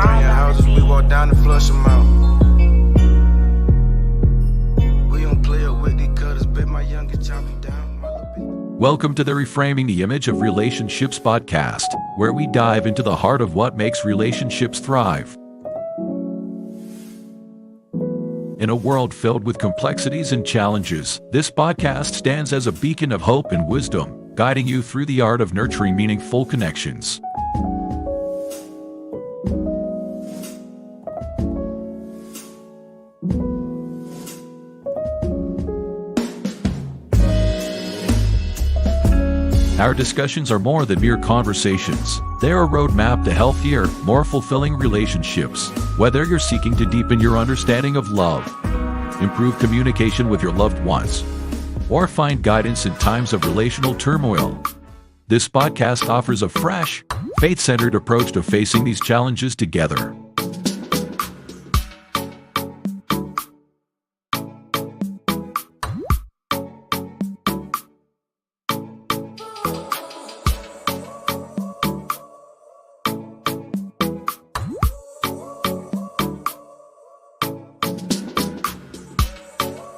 Burn your houses, we walk down and flush them out. We don't play it with these cutters, bet my youngest chop it down. Welcome to the Reframing the Image of Relationships podcast, where we dive into the heart of what makes relationships thrive. In a world filled with complexities and challenges, this podcast stands as a beacon of hope and wisdom, guiding you through the art of nurturing meaningful connections. Our discussions are more than mere conversations. They're a roadmap to healthier, more fulfilling relationships. Whether you're seeking to deepen your understanding of love, improve communication with your loved ones, or find guidance in times of relational turmoil, this podcast offers a fresh, faith-centered approach to facing these challenges together.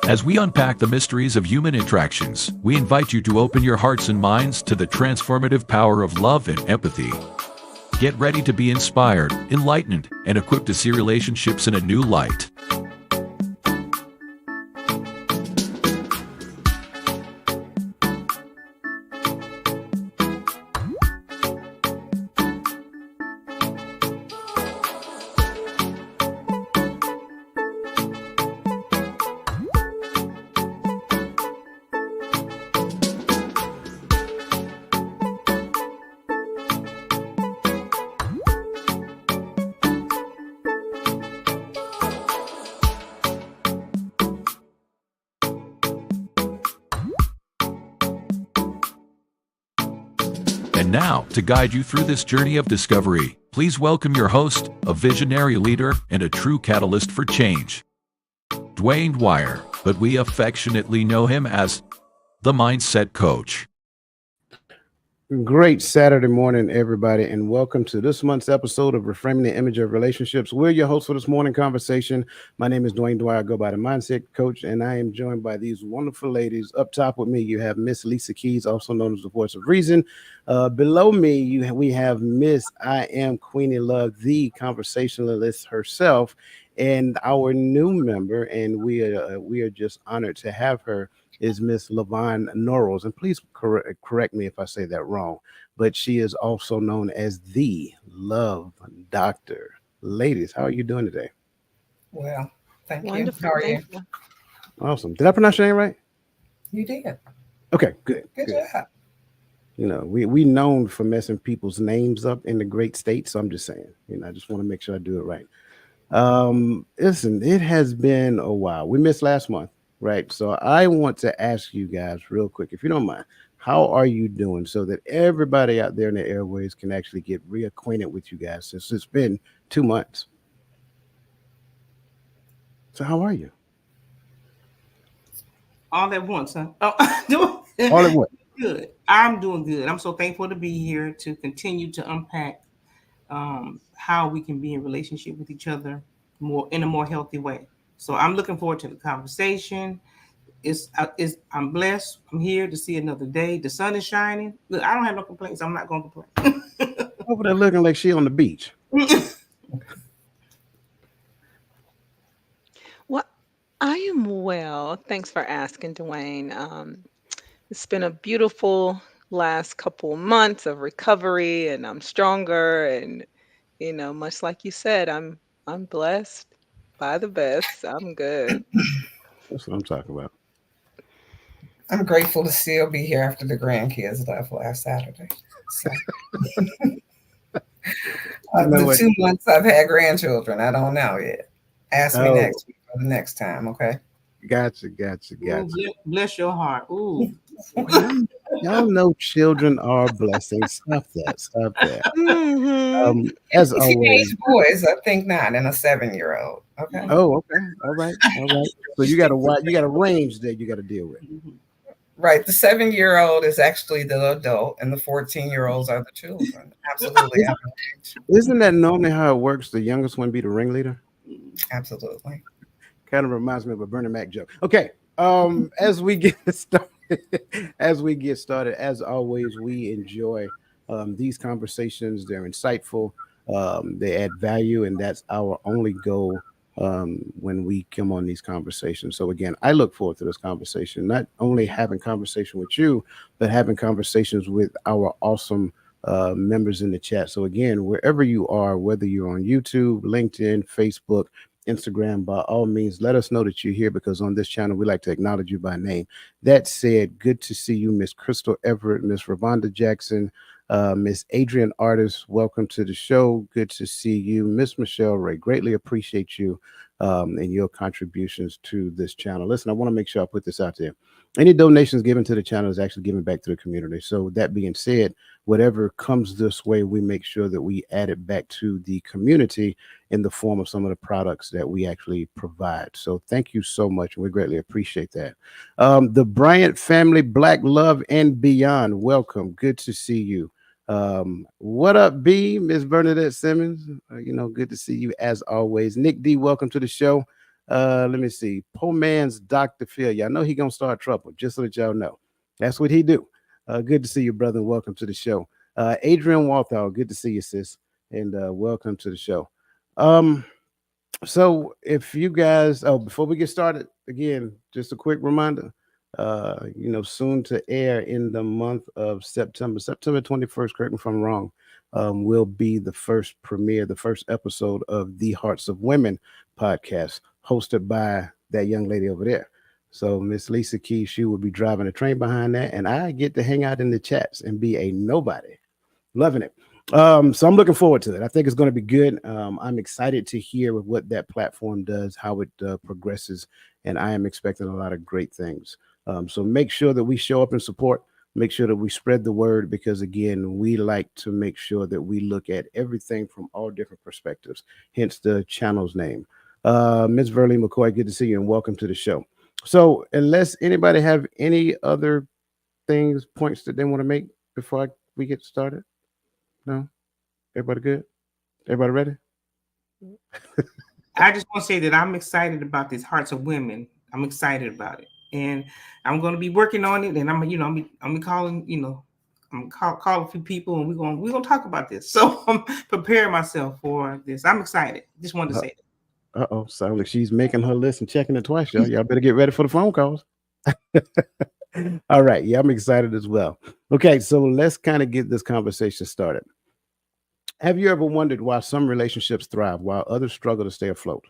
As we unpack the mysteries of human interactions, we invite you to open your hearts and minds to the transformative power of love and empathy. Get ready to be inspired, enlightened, and equipped to see relationships in a new light. And now, to guide you through this journey of discovery, please welcome your host, a visionary leader and a true catalyst for change, Dwayne Dwyer, but we affectionately know him as the Mindset Coach. Great Saturday morning, everybody, and welcome to this month's episode of Reframing the Image of Relationships. We're your hosts for this morning conversation. My name is Dwayne Dwyer. I go by the Mindset Coach, and I am joined by these wonderful ladies. Up top with me, you have Miss Lisa Keys, also known as the Voice of Reason. Below me, we have Miss I Am Queenie Love, the conversationalist herself, and our new member, and we are just honored to have her, is Miss Lavon Norrells. And please correct me if I say that wrong, but she is also known as the Love Doctor. Ladies, how are you doing today? Well, thank Wonderful. you. How are you? Awesome. Did I pronounce your name right? You did. Okay, good. Good job. You know, we known for messing people's names up in the great state, so I'm just saying, I just want to make sure I do it right. Listen, it has been a while. We missed last month. Right. So I want to ask you guys real quick, if you don't mind, how are you doing so that everybody out there in the airways can actually get reacquainted with you guys since it's been 2 months? So how are you? All at once, huh? Oh, All at once. Good. I'm doing good. I'm so thankful to be here to continue to unpack how we can be in relationship with each other more in a more healthy way. So I'm looking forward to the conversation. I'm blessed. I'm here to see another day. The sun is shining. Look, I don't have no complaints. I'm not going to complain. Over there looking like she on the beach. Well, I am well. Thanks for asking, Dwayne. It's been a beautiful last couple of months of recovery, and I'm stronger. And much like you said, I'm blessed by the best. I'm good. That's what I'm talking about. I'm grateful to still be here after the grandkids left last Saturday. So. The 2 months I've had grandchildren, I don't know yet. Ask me next week for the next time, okay? Gotcha. Ooh, bless your heart. Ooh. Y'all know children are blessings. Stop that. Mm-hmm. As always, boys, I think not, and a 7-year-old. Okay. Oh, okay. All right. So you got a range that you got to deal with. Right. The 7-year-old is actually the adult, and the 14-year-olds are the children. Absolutely. Isn't, isn't that normally how it works? The youngest one be the ringleader? Absolutely. Kind of reminds me of a Bernie Mac joke. Okay. As we get started, as always, we enjoy these conversations. They're insightful. They add value, and that's our only goal when we come on these conversations. So again, I look forward to this conversation. Not only having conversation with you, but having conversations with our awesome members in the chat. So again, wherever you are, whether you're on YouTube, LinkedIn, Facebook, Instagram, by all means, let us know that you're here because on this channel, we like to acknowledge you by name. That said, good to see you, Miss Crystal Everett, Miss Ravonda Jackson, Miss Adrian Artist. Welcome to the show. Good to see you, Miss Michelle Ray. Greatly appreciate you and your contributions to this channel. Listen, I want to make sure I put this out there. Any donations given to the channel is actually given back to the community. So that being said, whatever comes this way, we make sure that we add it back to the community in the form of some of the products that we actually provide. So thank you so much, and we greatly appreciate that. The Bryant family, Black Love and Beyond, welcome. Good to see you. What up, B? Miss Bernadette Simmons? Good to see you as always. Nick D, welcome to the show. Let me see. Poor man's Dr. Phil. Y'all know he gonna start trouble, just so that y'all know. That's what he do. Good to see you, brother, and welcome to the show. Adrian Walthall, good to see you, sis, and welcome to the show. Um, so if you guys, before we get started, again, just a quick reminder. Soon to air in the month of September 21st, correct me if I'm wrong, will be the first premiere, the first episode of the Hearts of Women podcast, hosted by that young lady over there. So Miss Lisa Key, she will be driving a train behind that, and I get to hang out in the chats and be a nobody. Loving it. So I'm looking forward to it. I think it's going to be good. I'm excited to hear what that platform does, how it progresses, and I am expecting a lot of great things. So make sure that we show up and support. Make sure that we spread the word because, again, we like to make sure that we look at everything from all different perspectives, hence the channel's name. Ms. Verlene McCoy, good to see you and welcome to the show. So unless anybody have any other points that they want to make before we get started? No? Everybody good? Everybody ready? I just want to say that I'm excited about this Hearts of Women. I'm excited about it, and I'm going to be working on it. And I'm calling, I'm call a few people, and we're gonna talk about this. So I'm preparing myself for this. I'm excited. Just wanted to say that. Uh-oh, sounds like she's making her list and checking it twice, y'all. Y'all better get ready for the phone calls. All right, yeah, I'm excited as well. Okay, so let's kind of get this conversation started. Have you ever wondered why some relationships thrive while others struggle to stay afloat?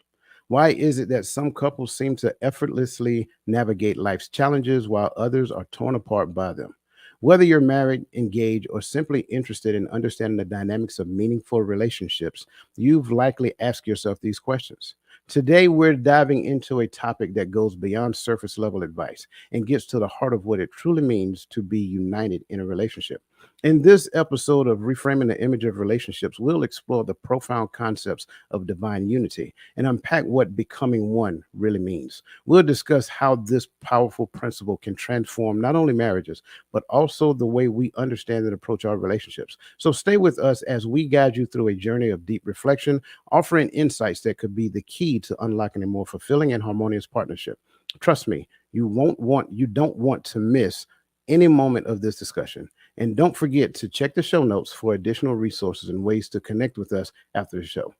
Why is it that some couples seem to effortlessly navigate life's challenges while others are torn apart by them? Whether you're married, engaged, or simply interested in understanding the dynamics of meaningful relationships, you've likely asked yourself these questions. Today, we're diving into a topic that goes beyond surface level advice and gets to the heart of what it truly means to be united in a relationship. In this episode of Reframing the Image of Relationships, we'll explore the profound concepts of divine unity and unpack what becoming one really means. We'll discuss how this powerful principle can transform not only marriages, but also the way we understand and approach our relationships. So stay with us as we guide you through a journey of deep reflection, offering insights that could be the key to unlocking a more fulfilling and harmonious partnership. Trust me, you don't want to miss any moment of this discussion. And don't forget to check the show notes for additional resources and ways to connect with us after the show.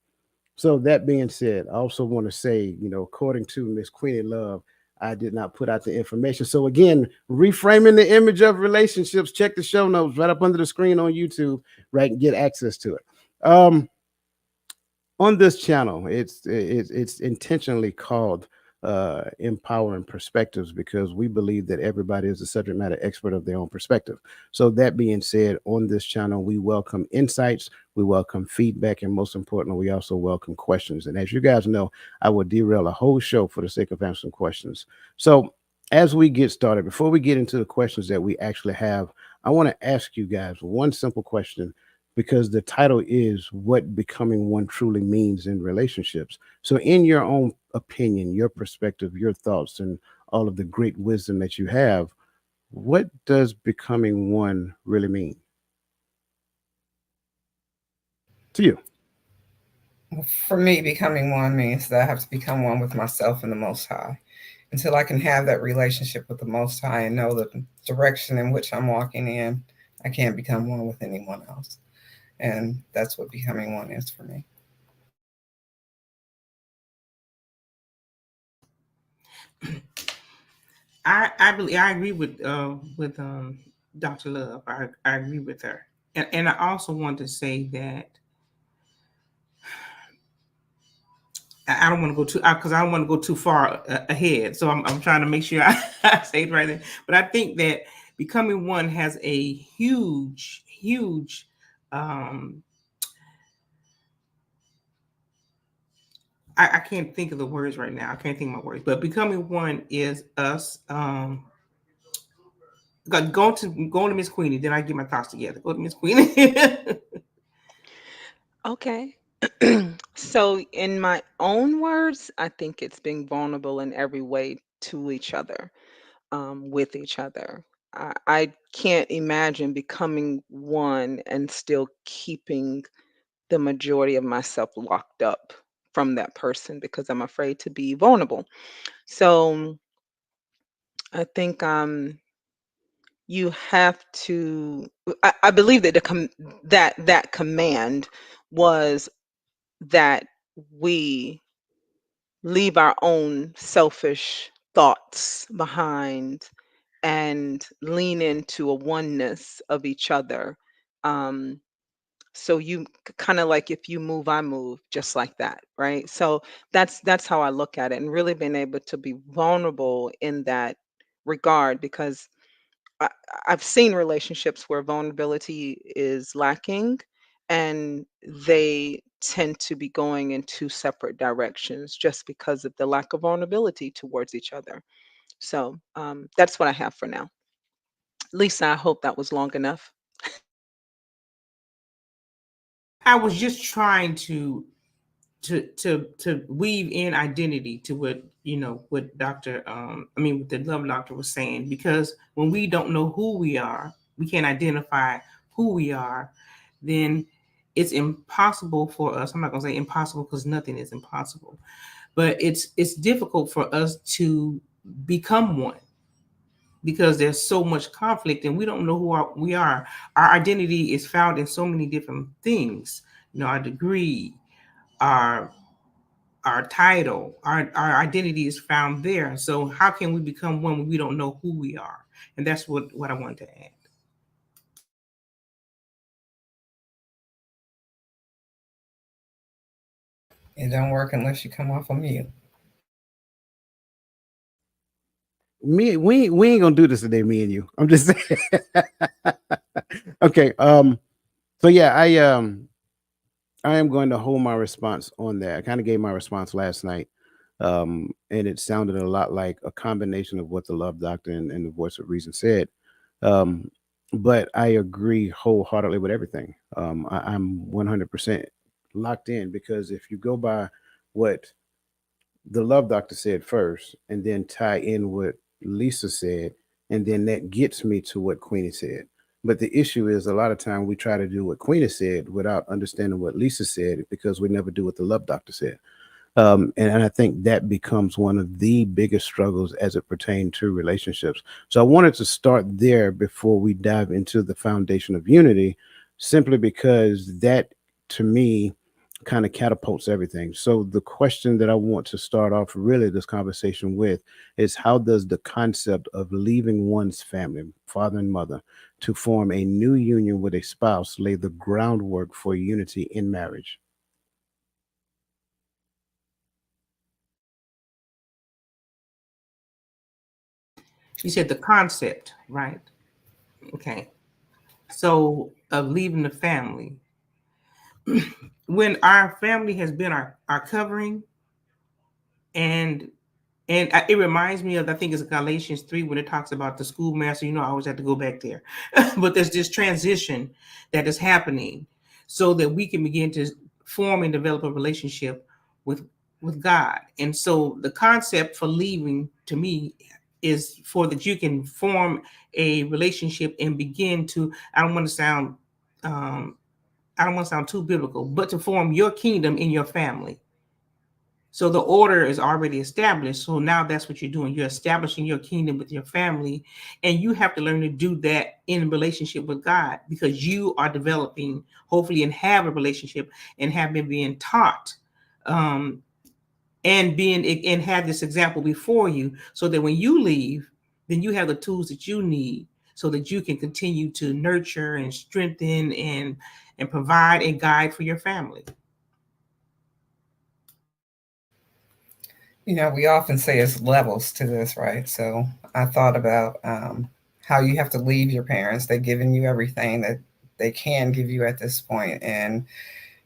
So that being said, I also want to say, according to Miss Queenie Love, I did not put out the information. So again, reframing the image of relationships. Check the show notes right up under the screen on YouTube, right, and get access to it. On this channel, it's intentionally called empowering perspectives because we believe that everybody is a subject matter expert of their own perspective. So that being said, on this channel, we welcome insights, we welcome feedback, and most importantly, we also welcome questions. And as you guys know, I will derail a whole show for the sake of answering questions. So as we get started, before we get into the questions that we actually have, I want to ask you guys one simple question because the title is What Becoming One Truly Means in Relationships. So in your own opinion, your perspective, your thoughts, and all of the great wisdom that you have, what does becoming one really mean to you? For me, becoming one means that I have to become one with myself and the Most High. Until I can have that relationship with the Most High and know the direction in which I'm walking in, I can't become one with anyone else. And that's what becoming one is for me. I agree with Dr. Love. I agree with her, and I also want to say that I don't want to go too because I don't want to go too far ahead. So I'm trying to make sure I say it right there. But I think that becoming one has a huge. Um, I can't think of the words right now. I can't think of my words. But becoming one is us. Go to Miss Queenie. Then I get my thoughts together. Go to Miss Queenie. Okay. So, in my own words, I think it's being vulnerable in every way to each other, with each other. I can't imagine becoming one and still keeping the majority of myself locked up from that person because I'm afraid to be vulnerable. So, I think you have to. I believe that that command was that we leave our own selfish thoughts behind and lean into a oneness of each other. Um, so you kind of like if you move, I move, just like that, right? So that's how I look at it, and really being able to be vulnerable in that regard because I, I've seen relationships where vulnerability is lacking and they tend to be going in two separate directions just because of the lack of vulnerability towards each other. So that's what I have for now. Lisa, I hope that was long enough. I was just trying to weave in identity to what what what the love doctor was saying, because when we don't know who we are, we can't identify who we are, then it's impossible for us. I'm not going to say impossible because nothing is impossible, but it's difficult for us to become one because there's so much conflict and we don't know we are. Our identity is found in so many different things, our degree, our title, our identity is found there. So how can we become one when we don't know who we are? And that's what I wanted to add. It don't work unless you come off of mute. We ain't gonna do this today, me and you. I'm just saying. Okay. So yeah, I am going to hold my response on that. I kind of gave my response last night. And it sounded a lot like a combination of what the love doctor and the voice of reason said. Um, but I agree wholeheartedly with everything. I'm 100% locked in because if you go by what the love doctor said first and then tie in what Lisa said, and then that gets me to what Queenie said. But the issue is a lot of time we try to do what Queenie said without understanding what Lisa said because we never do what the love doctor said. And I think that becomes one of the biggest struggles as it pertains to relationships. So I wanted to start there before we dive into the foundation of unity, simply because that to me kind of catapults everything. So the question that I want to start off really this conversation with is how does the concept of leaving one's family, father and mother, to form a new union with a spouse lay the groundwork for unity in marriage? You said the concept, right? Okay. So of leaving the family. When our family has been our covering, and it reminds me of, I think it's Galatians 3 when it talks about the schoolmaster. I always have to go back there. But there's this transition that is happening so that we can begin to form and develop a relationship with God. And so the concept for leaving to me is for that you can form a relationship and begin to, I don't want to sound too biblical, but to form your kingdom in your family. So the order is already established. So now that's what you're doing. You're establishing your kingdom with your family. And you have to learn to do that in relationship with God, because you are developing, hopefully, and have a relationship and have been being taught, and have this example before you, so that when you leave, then you have the tools that you need so that you can continue to nurture and strengthen and provide and guide for your family. We often say it's levels to this, right? So I thought about how you have to leave your parents. They've given you everything that they can give you at this point, and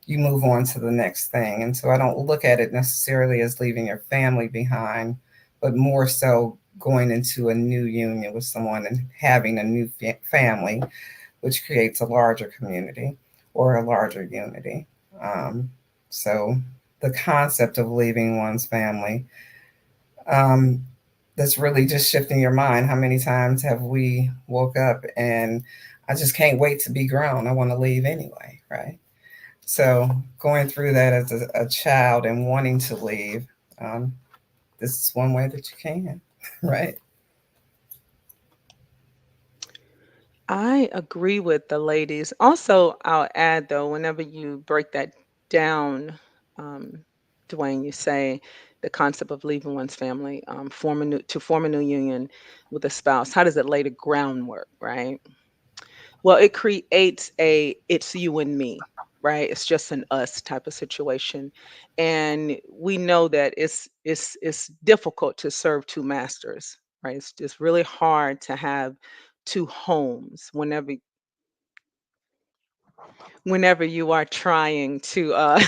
you move on to the next thing. And so I don't look at it necessarily as leaving your family behind, but more so going into a new union with someone and having a new family, which creates a larger community or a larger unity. So the concept of leaving one's family, that's really just shifting your mind. How many times have we woke up and I just can't wait to be grown, I want to leave anyway, right? So going through that as a child and wanting to leave, this is one way that you can, right? I agree with the ladies. Also, I'll add though, whenever you break that down, um, Dwayne, you say the concept of leaving one's family, form a new union with a spouse. How does it lay the groundwork, right? Well, it creates it's you and me, right? It's just an us type of situation. And we know that it's difficult to serve two masters, right? It's just really hard to have two homes whenever you are trying to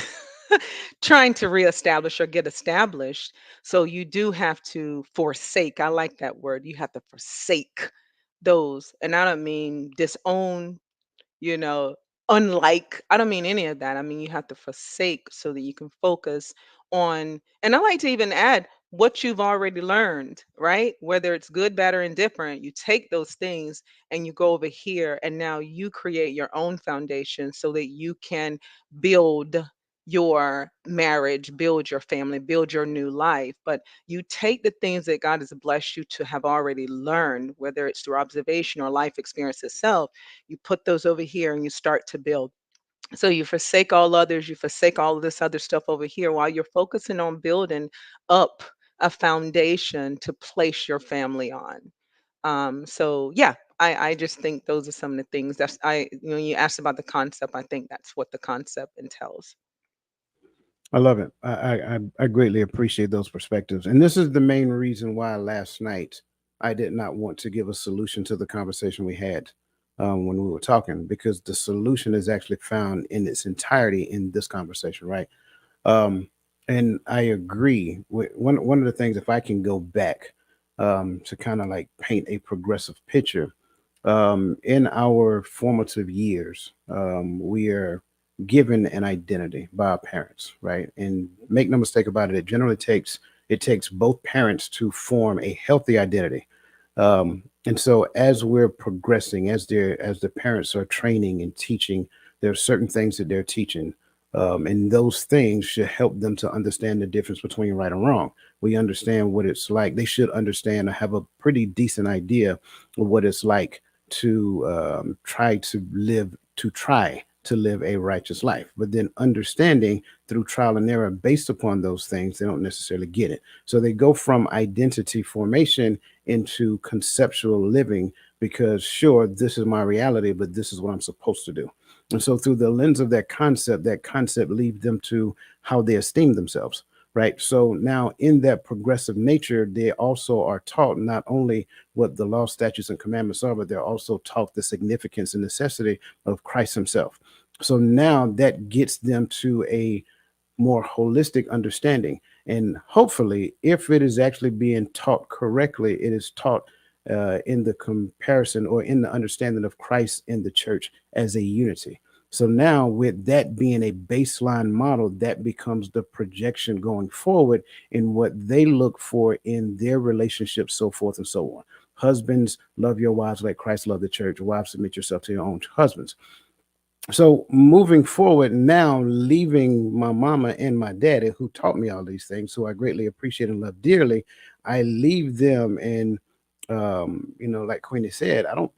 trying to reestablish or get established. So you do have to forsake. I like that word. You have to forsake those. And I don't mean disown, you know, unlike, I don't mean any of that. I mean, you have to forsake so that you can focus on, and I like to even add what you've already learned, right? Whether it's good, bad, or indifferent, you take those things and you go over here, and now you create your own foundation so that you can build your marriage, build your family, build your new life. But you take the things that God has blessed you to have already learned, whether it's through observation or life experience itself, you put those over here and you start to build. So you forsake all others, you forsake all of this other stuff over here while you're focusing on building up a foundation to place your family on. So yeah, I just think those are some of the things that's you asked about the concept. I think that's what the concept entails. I love it. I greatly appreciate those perspectives, and this is the main reason why last night I did not want to give a solution to the conversation we had when we were talking, because the solution is actually found in its entirety in this conversation, right? Um, and I agree with one of the things. If I can go back to kind of like paint a progressive picture, in our formative years, we are given an identity by our parents, right? And make no mistake about it, it takes both parents to form a healthy identity. And so as we're progressing, as the parents are training and teaching, there are certain things that they're teaching. And those things should help them to understand the difference between right and wrong. We understand what it's like. They should understand or have a pretty decent idea of what it's like to try to live a righteous life, but then understanding through trial and error based upon those things, they don't necessarily get it. So they go from identity formation into conceptual living, because sure, this is my reality, but this is what I'm supposed to do. And so through the lens of that concept leads them to how they esteem themselves. Right. So now in that progressive nature, they also are taught not only what the law, statutes, and commandments are, but they're also taught the significance and necessity of Christ himself. So now that gets them to a more holistic understanding. And hopefully, if it is actually being taught correctly, it is taught in the comparison or in the understanding of Christ in the church as a unity. So now, with that being a baseline model, that becomes the projection going forward in what they look for in their relationships, so forth and so on. Husbands, love your wives like Christ loved the church. Wives, submit yourself to your own husbands. So moving forward now, leaving my mama and my daddy who taught me all these things, who I greatly appreciate and love dearly, I leave them, and like Queenie said, I don't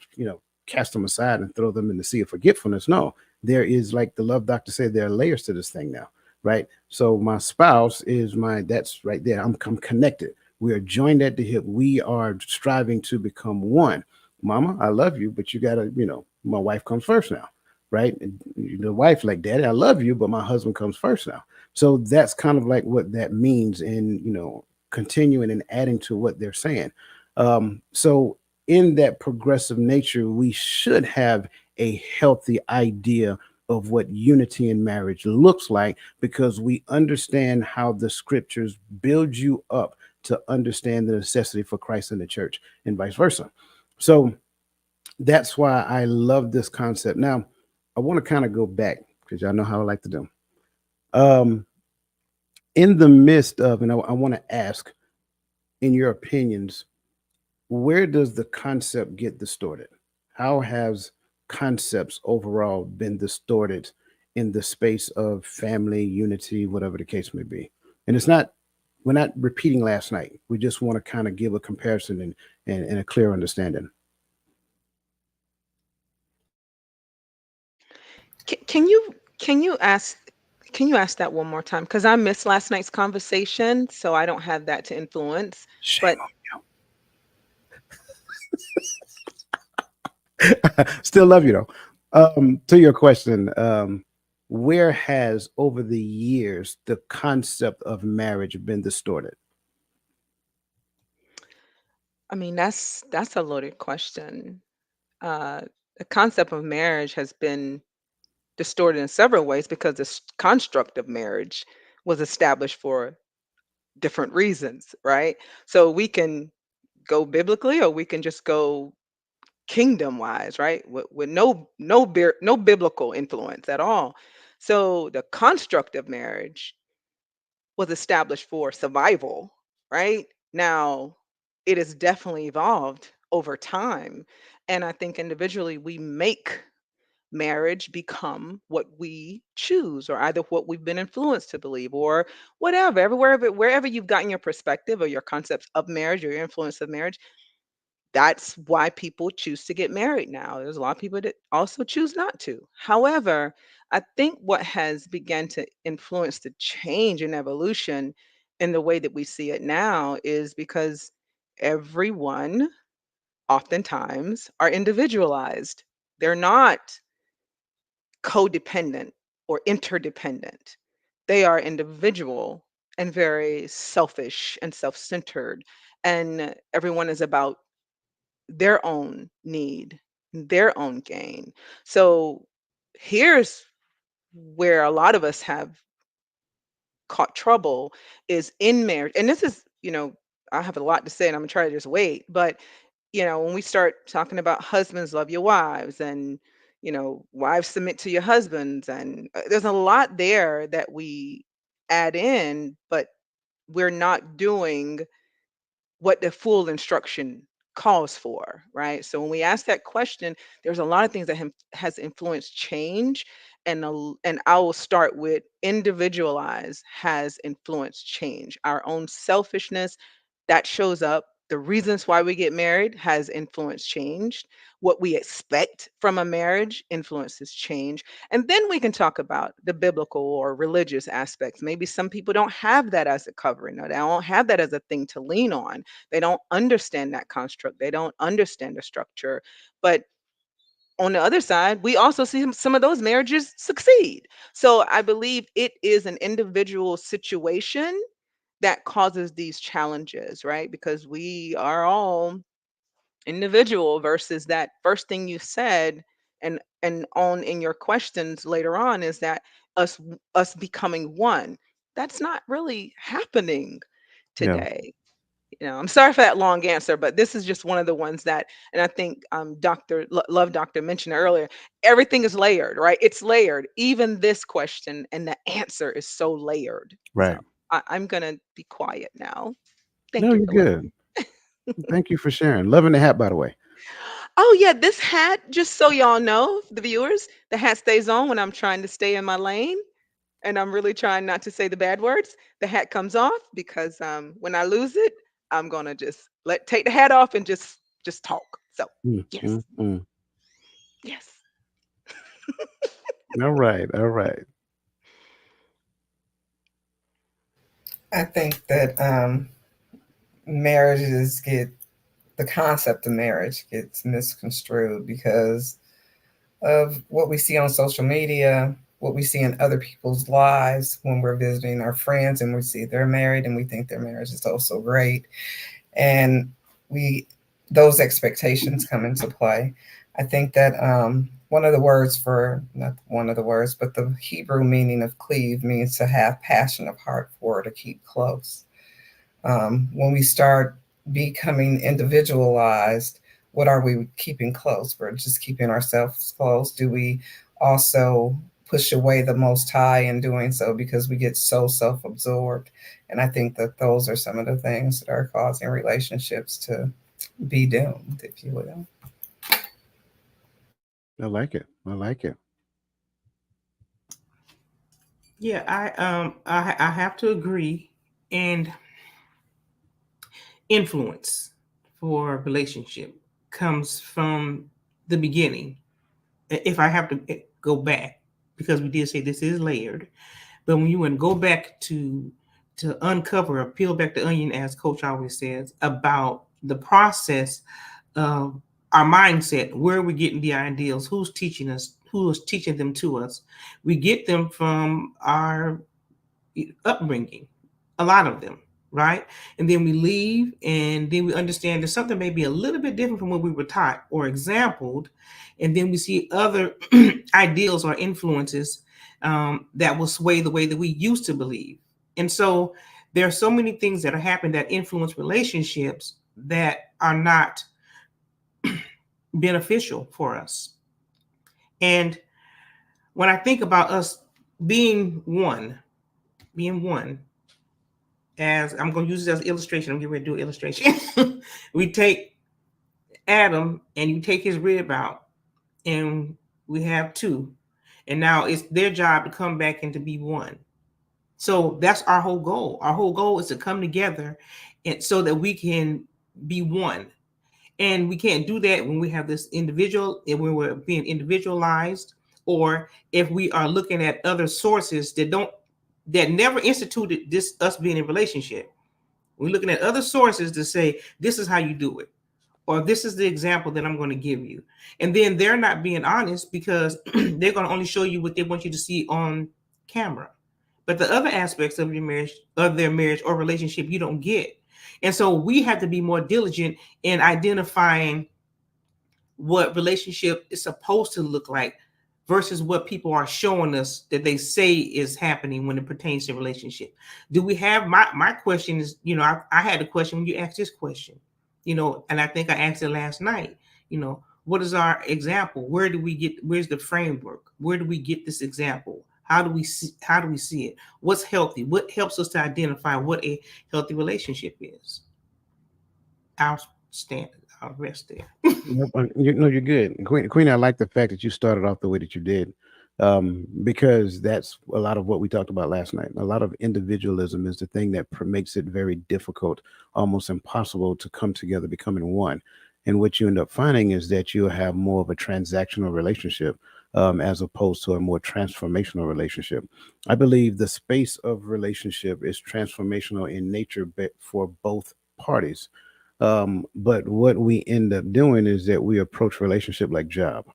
cast them aside and throw them in the sea of forgetfulness. No, there is, like the love doctor said, there are layers to this thing now, right? So my spouse is that's right there. I'm connected. We are joined at the hip. We are striving to become one. Mama, I love you, but you gotta, my wife comes first now, right? The wife, like, daddy, I love you, but my husband comes first now. So that's kind of like what that means, and continuing and adding to what they're saying. So in that progressive nature, we should have a healthy idea of what unity in marriage looks like, because we understand how the scriptures build you up to understand the necessity for Christ and the church, and vice versa. So that's why I love this concept. Now, I want to kind of go back, because y'all know how I like to do. Um, in the midst of, and I want to ask, in your opinions, where does the concept get distorted? How has concepts overall been distorted in the space of family, unity, whatever the case may be? And we're not repeating last night. We just want to kind of give a comparison and a clear understanding. Can you can you ask can you ask that one more time? Because I missed last night's conversation, so I don't have that to influence. Shame But on you. Still love you though. To your question, where has over the years the concept of marriage been distorted? I mean, that's a loaded question. Uh, the concept of marriage has been distorted in several ways because the construct of marriage was established for different reasons, right? So we can go biblically, or we can just go kingdom wise, right? With no biblical influence at all. So the construct of marriage was established for survival, right? Now, it has definitely evolved over time. And I think individually we make marriage become what we choose, or either what we've been influenced to believe, or whatever. Wherever you've gotten your perspective or your concepts of marriage or your influence of marriage, that's why people choose to get married now. There's a lot of people that also choose not to. However, I think what has begun to influence the change and evolution in the way that we see it now is because everyone oftentimes are individualized. They're not codependent or interdependent. They are individual and very selfish and self-centered, and everyone is about their own need, their own gain. So here's where a lot of us have caught trouble is in marriage. And this is, I have a lot to say and I'm gonna try to just wait. But, when we start talking about husbands love your wives, and, wives submit to your husbands, and there's a lot there that we add in, but we're not doing what the full instruction calls for, right? So when we ask that question, there's a lot of things that has influenced change, and I will start with individualize has influenced change. Our own selfishness that shows up. The reasons why we get married has influenced change. What we expect from a marriage influences change. And then we can talk about the biblical or religious aspects. Maybe some people don't have that as a covering, or they don't have that as a thing to lean on. They don't understand that construct. They don't understand the structure. But on the other side, we also see some of those marriages succeed. So I believe it is an individual situation that causes these challenges, right? Because we are all individual versus that first thing you said, and on in your questions later on, is that us becoming one. That's not really happening Yeah. today. I'm sorry for that long answer, but this is just one of the ones that, and I think Love Doctor mentioned earlier, everything is layered, right? It's layered. Even this question and the answer is so layered. So Right. I'm gonna be quiet now. Thank No, you you're for letting good. Thank you for sharing. Loving the hat, by the way. Oh yeah, this hat, just so y'all know, the viewers, the hat stays on when I'm trying to stay in my lane and I'm really trying not to say the bad words. The hat comes off because when I lose it, I'm gonna just take the hat off and just talk. So Mm, yes, mm, mm. yes. All right. All right. I think that marriages get the concept of marriage gets misconstrued because of what we see on social media, what we see in other people's lives when we're visiting our friends and we see they're married and we think their marriage is also great. And we those expectations come into play. I think that one of the words for not one of the words, but the Hebrew meaning of cleave means to have passion of heart for, to keep close. When we start becoming individualized, what are we keeping close? We're just keeping ourselves close. Do we also push away the Most High in doing so because we get so self absorbed? And I think that those are some of the things that are causing relationships to be doomed, if you will. I like it. I like it. Yeah, I have to agree. And influence for relationship comes from the beginning. If I have to go back, because we did say this is layered, but when you want to go back to uncover or peel back the onion, as Coach always says, about the process of our mindset, where are we getting the ideals, who's teaching us, who is teaching them to us. We get them from our upbringing, a lot of them, right? And then we leave, and then we understand that something may be a little bit different from what we were taught or exampled, and then we see other ideals or influences that will sway the way that we used to believe. And so there are so many things that are happening that influence relationships that are not beneficial for us. And when I think about us being one, as I'm going to use this as an illustration. I'm getting ready to do an illustration. We take Adam and you take his rib out, and we have two. And now it's their job to come back and to be one. So that's our whole goal. Our whole goal is to come together and so that we can be one. And we can't do that when we have this individual, and when we're being individualized, or if we are looking at other sources that never instituted this us being in relationship. We're looking at other sources to say, this is how you do it, or this is the example that I'm going to give you. And then they're not being honest because they're going to only show you what they want you to see on camera. But the other aspects of your marriage, of their marriage or relationship, you don't get. And so we have to be more diligent in identifying what relationship is supposed to look like versus what people are showing us that they say is happening when it pertains to relationship. Do we have my question is, I had a question when you asked this question, and I think I asked it last night, what is our example? Where's the framework? Where do we get this example? How do we see it? What's healthy? What helps us to identify what a healthy relationship is? I'll stand. I'll rest there. Nope, you're good. Queen, I like the fact that you started off the way that you did, because that's a lot of what we talked about last night. A lot of individualism is the thing that makes it very difficult, almost impossible to come together, becoming one. And what you end up finding is that you'll have more of a transactional relationship, as opposed to a more transformational relationship. I believe the space of relationship is transformational in nature for both parties. But what we end up doing is that we approach relationship like job.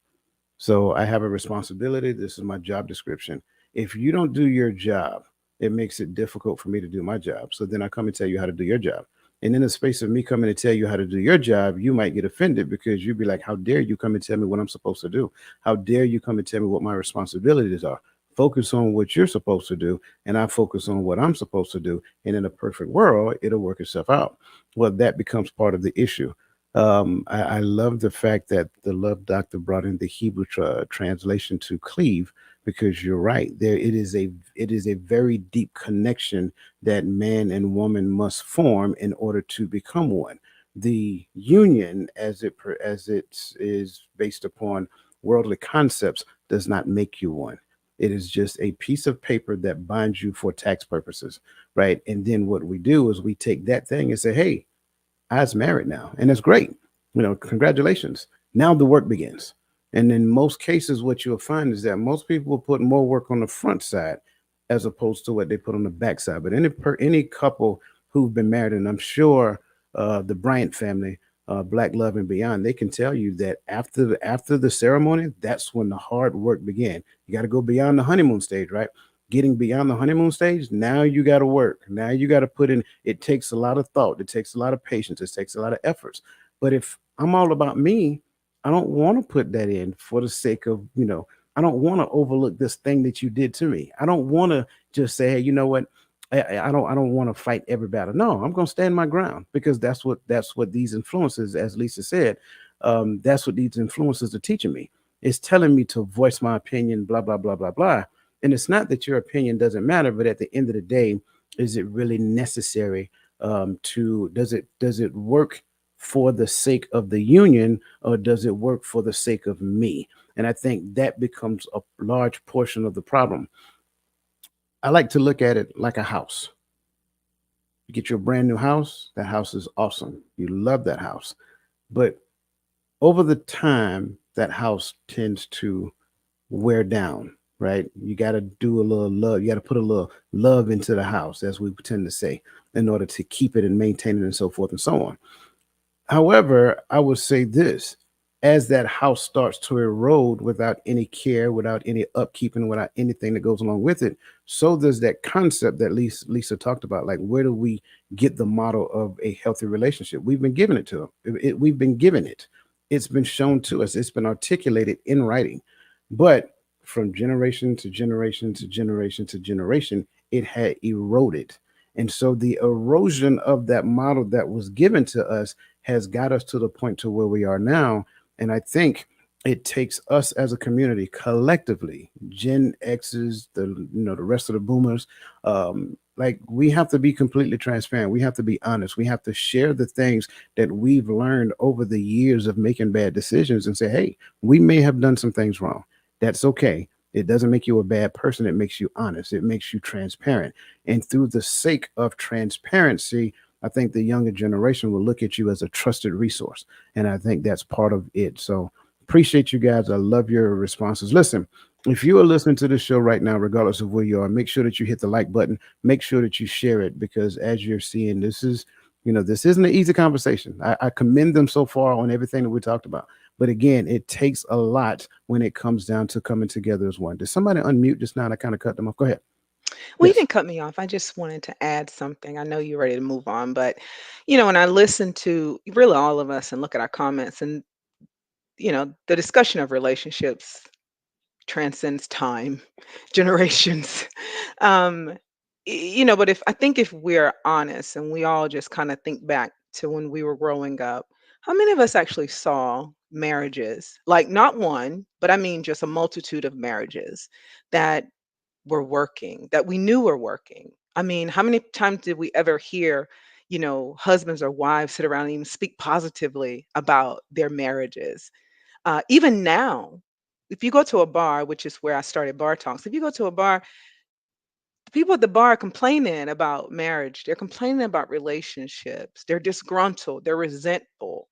So I have a responsibility. This is my job description. If you don't do your job, it makes it difficult for me to do my job. So then I come and tell you how to do your job. And in the space of me coming to tell you how to do your job, you might get offended because you'd be like, how dare you come and tell me what I'm supposed to do? How dare you come and tell me what my responsibilities are? Focus on what you're supposed to do, and I focus on what I'm supposed to do. And in a perfect world, it'll work itself out. Well, that becomes part of the issue. I love the fact that the love doctor brought in the Hebrew translation to cleave, because you're right. It is a very deep connection that man and woman must form in order to become one. The union, as it is based upon worldly concepts, does not make you one. It is just a piece of paper that binds you for tax purposes, right? And then what we do is we take that thing and say, hey, I's married now, and it's great. Congratulations. Now the work begins. And in most cases, what you'll find is that most people will put more work on the front side as opposed to what they put on the back side. But any couple who've been married, and I'm sure the Bryant family, Black Love and Beyond, they can tell you that after the ceremony, that's when the hard work began. You got to go beyond the honeymoon stage, right? Getting beyond the honeymoon stage, now you got to work. Now you got to put in. It takes a lot of thought. It takes a lot of patience. It takes a lot of efforts. But if I'm all about me, I don't want to put that in for the sake of, I don't want to overlook this thing that you did to me. I don't want to just say, hey, you know what? I don't want to fight every battle. No, I'm going to stand my ground, because that's what these influences, as Lisa said, that's what these influences are teaching me. It's telling me to voice my opinion, blah blah blah blah blah. And it's not that your opinion doesn't matter, but at the end of the day, is it really necessary? To does it work for the sake of the union, or does it work for the sake of me? And I think that becomes a large portion of the problem. I like to look at it like a house. You get your brand new house, that house is awesome. You love that house. But over the time, that house tends to wear down, right? You got to do a little love. You got to put a little love into the house, as we tend to say, in order to keep it and maintain it and so forth and so on. However, I would say this: as that house starts to erode without any care, without any upkeep, and without anything that goes along with it, so does that concept that Lisa talked about. Like, where do we get the model of a healthy relationship? We've been given it to them. We've been given it. It's been shown to us. It's been articulated in writing. But from generation to generation to generation to generation, it had eroded. And so the erosion of that model that was given to us has got us to the point to where we are now. And I think it takes us as a community collectively, Gen X's, the rest of the boomers, like, we have to be completely transparent. We have to be honest. We have to share the things that we've learned over the years of making bad decisions and say, hey, we may have done some things wrong. That's okay. It doesn't make you a bad person. It makes you honest. It makes you transparent. And through the sake of transparency, I think the younger generation will look at you as a trusted resource. And I think that's part of it. So appreciate you guys. I love your responses. Listen, if you are listening to this show right now, regardless of where you are, make sure that you hit the like button. Make sure that you share it, because as you're seeing, this isn't an easy conversation. I commend them so far on everything that we talked about. But again, it takes a lot when it comes down to coming together as one. Did somebody unmute just now? And I kind of cut them off. Go ahead. Well, you Yes. didn't cut me off. I just wanted to add something. I know you're ready to move on, but when I listen to really all of us and look at our comments, and the discussion of relationships transcends time, generations. Um, but if we're honest and we all just kind of think back to when we were growing up, how many of us actually saw marriages, like not one, but I mean just a multitude of marriages that were working, that we knew were working? I mean, how many times did we ever hear, husbands or wives sit around and even speak positively about their marriages? Even now, if you go to a bar, which is where I started Bar Talks, if you go to a bar, the people at the bar are complaining about marriage. They're complaining about relationships. They're disgruntled. They're resentful.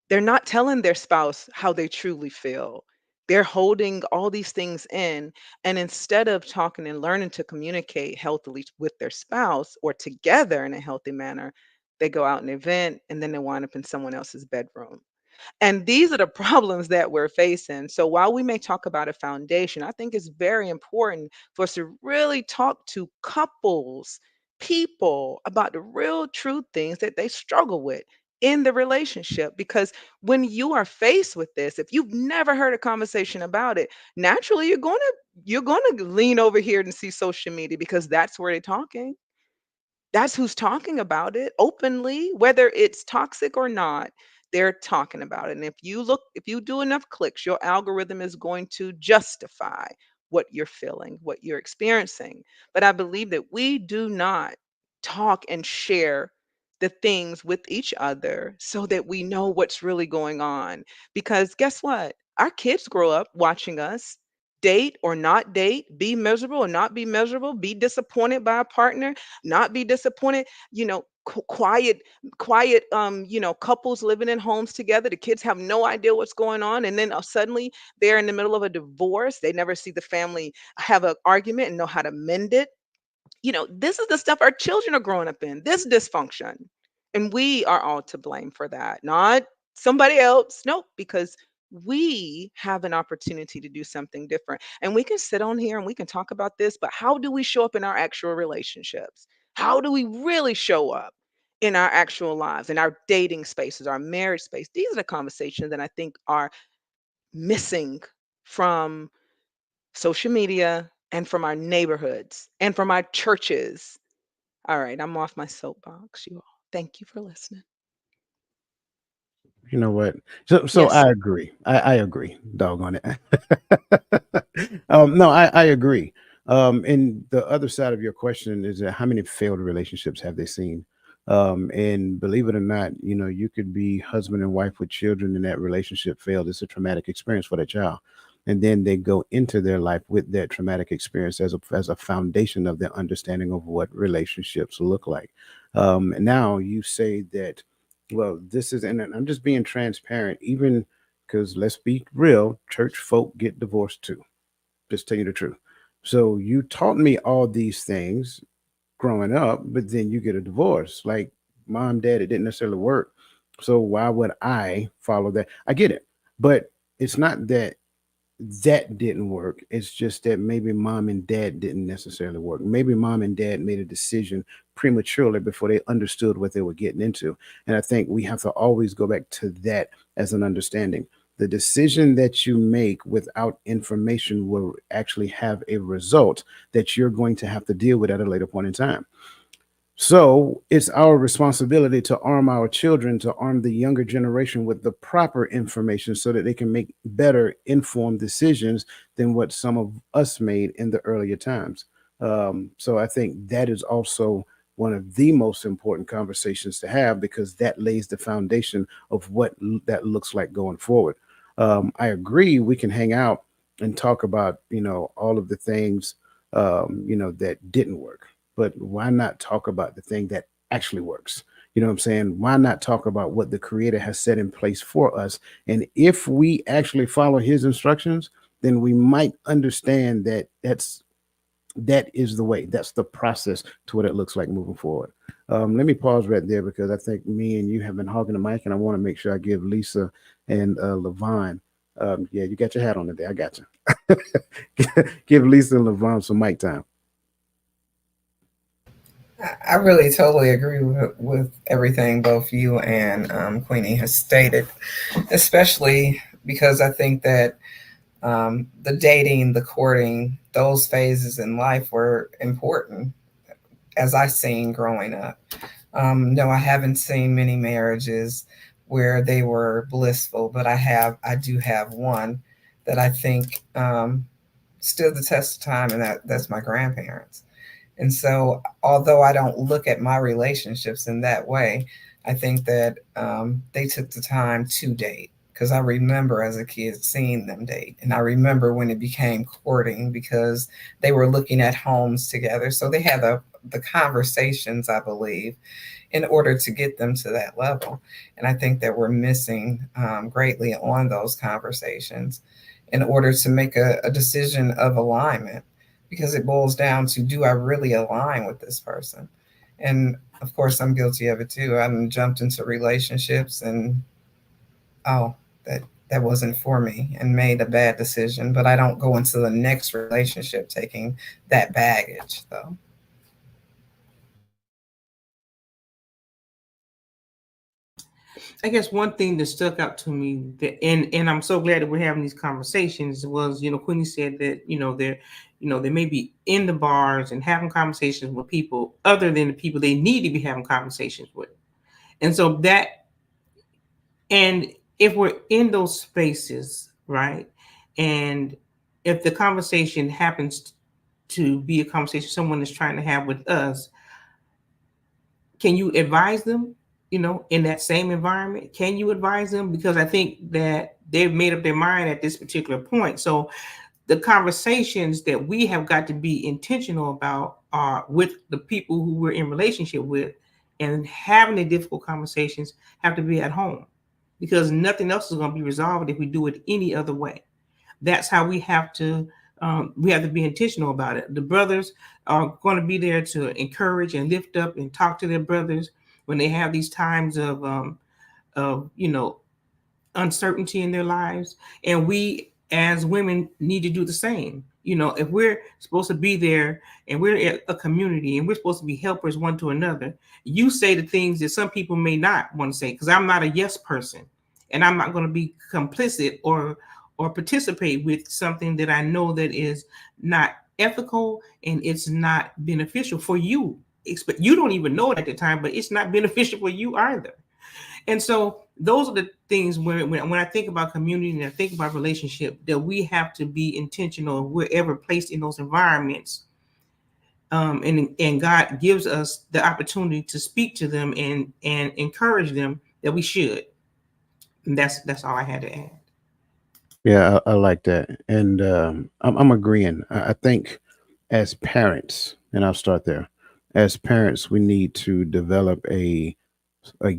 They're not telling their spouse how they truly feel. They're holding all these things in. And instead of talking and learning to communicate healthily with their spouse or together in a healthy manner, they go out and event, and then they wind up in someone else's bedroom. And these are the problems that we're facing. So while we may talk about a foundation, I think it's very important for us to really talk to couples, people about the real true things that they struggle with in the relationship. Because when you are faced with this, if you've never heard a conversation about it, naturally you're going to lean over here and see social media because that's where they're talking. That's who's talking about it openly, whether it's toxic or not. They're talking about it. And if you do enough clicks, your algorithm is going to justify what you're feeling, what you're experiencing. But I believe that we do not talk and share the things with each other so that we know what's really going on. Because guess what? Our kids grow up watching us date or not date, be miserable or not be miserable, be disappointed by a partner, not be disappointed, quiet couples living in homes together. The kids have no idea what's going on, and then suddenly they're in the middle of a divorce. They never see the family have an argument and know how to mend it. This is the stuff our children are growing up in, this dysfunction. And we are all to blame for that, not somebody else. Nope, because we have an opportunity to do something different. And we can sit on here and we can talk about this, but how do we show up in our actual relationships? How do we really show up in our actual lives, in our dating spaces, our marriage space? These are the conversations that I think are missing from social media and from our neighborhoods and from our churches. All right, I'm off my soapbox, you all. Thank you for listening. You know what? So Yes, I sir. agree. I agree. Doggone it. No, I agree. And the other side of your question is that how many failed relationships have they seen? And believe it or not, you could be husband and wife with children, and that relationship failed. It's a traumatic experience for that child, and then they go into their life with that traumatic experience as a foundation of their understanding of what relationships look like. And now you say that, well, this is, and I'm just being transparent, even because let's be real, church folk get divorced too. Just tell you the truth. So you taught me all these things growing up, but then you get a divorce. Like mom, dad, it didn't necessarily work. So why would I follow that? I get it. But it's not that didn't work. It's just that maybe mom and dad didn't necessarily work. Maybe mom and dad made a decision prematurely before they understood what they were getting into. And I think we have to always go back to that as an understanding. The decision that you make without information will actually have a result that you're going to have to deal with at a later point in time. So it's our responsibility to arm our children, to arm the younger generation with the proper information so that they can make better informed decisions than what some of us made in the earlier times. So I think that is also one of the most important conversations to have, because that lays the foundation of what that looks like going forward. I agree, we can hang out and talk about, all of the things, that didn't work, but why not talk about the thing that actually works? You know what I'm saying? Why not talk about what the creator has set in place for us? And if we actually follow his instructions, then we might understand that that is the way. That's the process to what it looks like moving forward. Let me pause right there because I think me and you have been hogging the mic, and I want to make sure I give Lisa and Levon. Yeah, you got your hat on today. I got you. Give Lisa and Levon some mic time. I really totally agree with everything both you and Queenie has stated, especially because I think that the dating, the courting, those phases in life were important as I seen growing up. No, I haven't seen many marriages where they were blissful, but I do have one that I think stood the test of time, and that's my grandparents. And so, although I don't look at my relationships in that way, I think that they took the time to date, because I remember as a kid seeing them date. And I remember when it became courting because they were looking at homes together. So they had the conversations, I believe, in order to get them to that level. And I think that we're missing greatly on those conversations in order to make a decision of alignment, because it boils down to, do I really align with this person? And of course, I'm guilty of it too. I jumped into relationships and, oh, that wasn't for me, and made a bad decision. But I don't go into the next relationship taking that baggage, though. I guess one thing that stuck out to me that, and I'm so glad that we're having these conversations was, Queenie said that, they may be in the bars and having conversations with people other than the people they need to be having conversations with. And so that, and if we're in those spaces, right? And if the conversation happens to be a conversation someone is trying to have with us, can you advise them, in that same environment? Can you advise them? Because I think that they've made up their mind at this particular point. So the conversations that we have got to be intentional about are with the people who we're in relationship with, and having the difficult conversations have to be at home, because nothing else is going to be resolved if we do it any other way. That's how we have to be intentional about it. The brothers are going to be there to encourage and lift up and talk to their brothers when they have these times of uncertainty in their lives. And we as women need to do the same. If we're supposed to be there and we're a community and we're supposed to be helpers one to another, you say the things that some people may not want to say, because I'm not a yes person, and I'm not going to be complicit or participate with something that I know that is not ethical and it's not beneficial for you. You don't even know it at the time, but it's not beneficial for you either. And so those are the things when I think about community and I think about relationship, that we have to be intentional wherever placed in those environments. And God gives us the opportunity to speak to them and encourage them, that we should. And that's all I had to add. Yeah, I like that, and I'm agreeing. I think as parents, and I'll start there. As parents, we need to develop a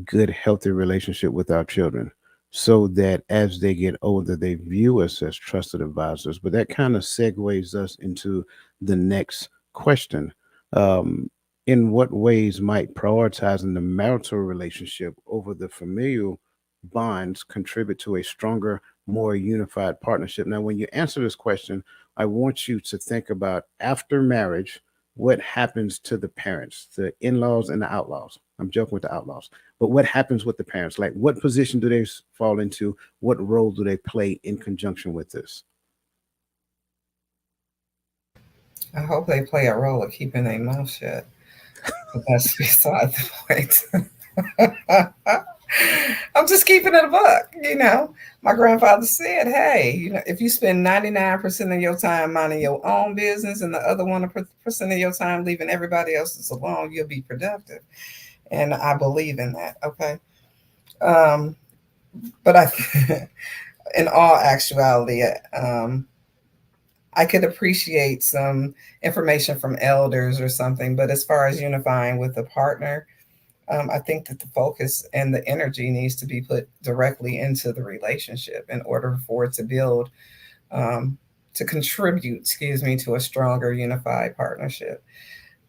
good, healthy relationship with our children, so that as they get older, they view us as trusted advisors. But that kind of segues us into the next question. Um, in what ways might prioritizing the marital relationship over the familial bonds contribute to a stronger, more unified partnership? Now, when you answer this question, I want you to think about after marriage, what happens to the parents, the in laws, and the outlaws. I'm joking with the outlaws, but what happens with the parents? Like, what position do they fall into? What role do they play in conjunction with this? I hope they play a role of keeping their mouth shut. But that's beside the point. I'm just keeping it a buck. My grandfather said, hey, if you spend 99% of your time minding your own business and the other 1% of your time leaving everybody else's alone, you'll be productive. And I believe in that. Okay. Um, but in all actuality, I could appreciate some information from elders or something. But as far as unifying with a partner, I think that the focus and the energy needs to be put directly into the relationship in order for it to build, to contribute, excuse me, to a stronger unified partnership.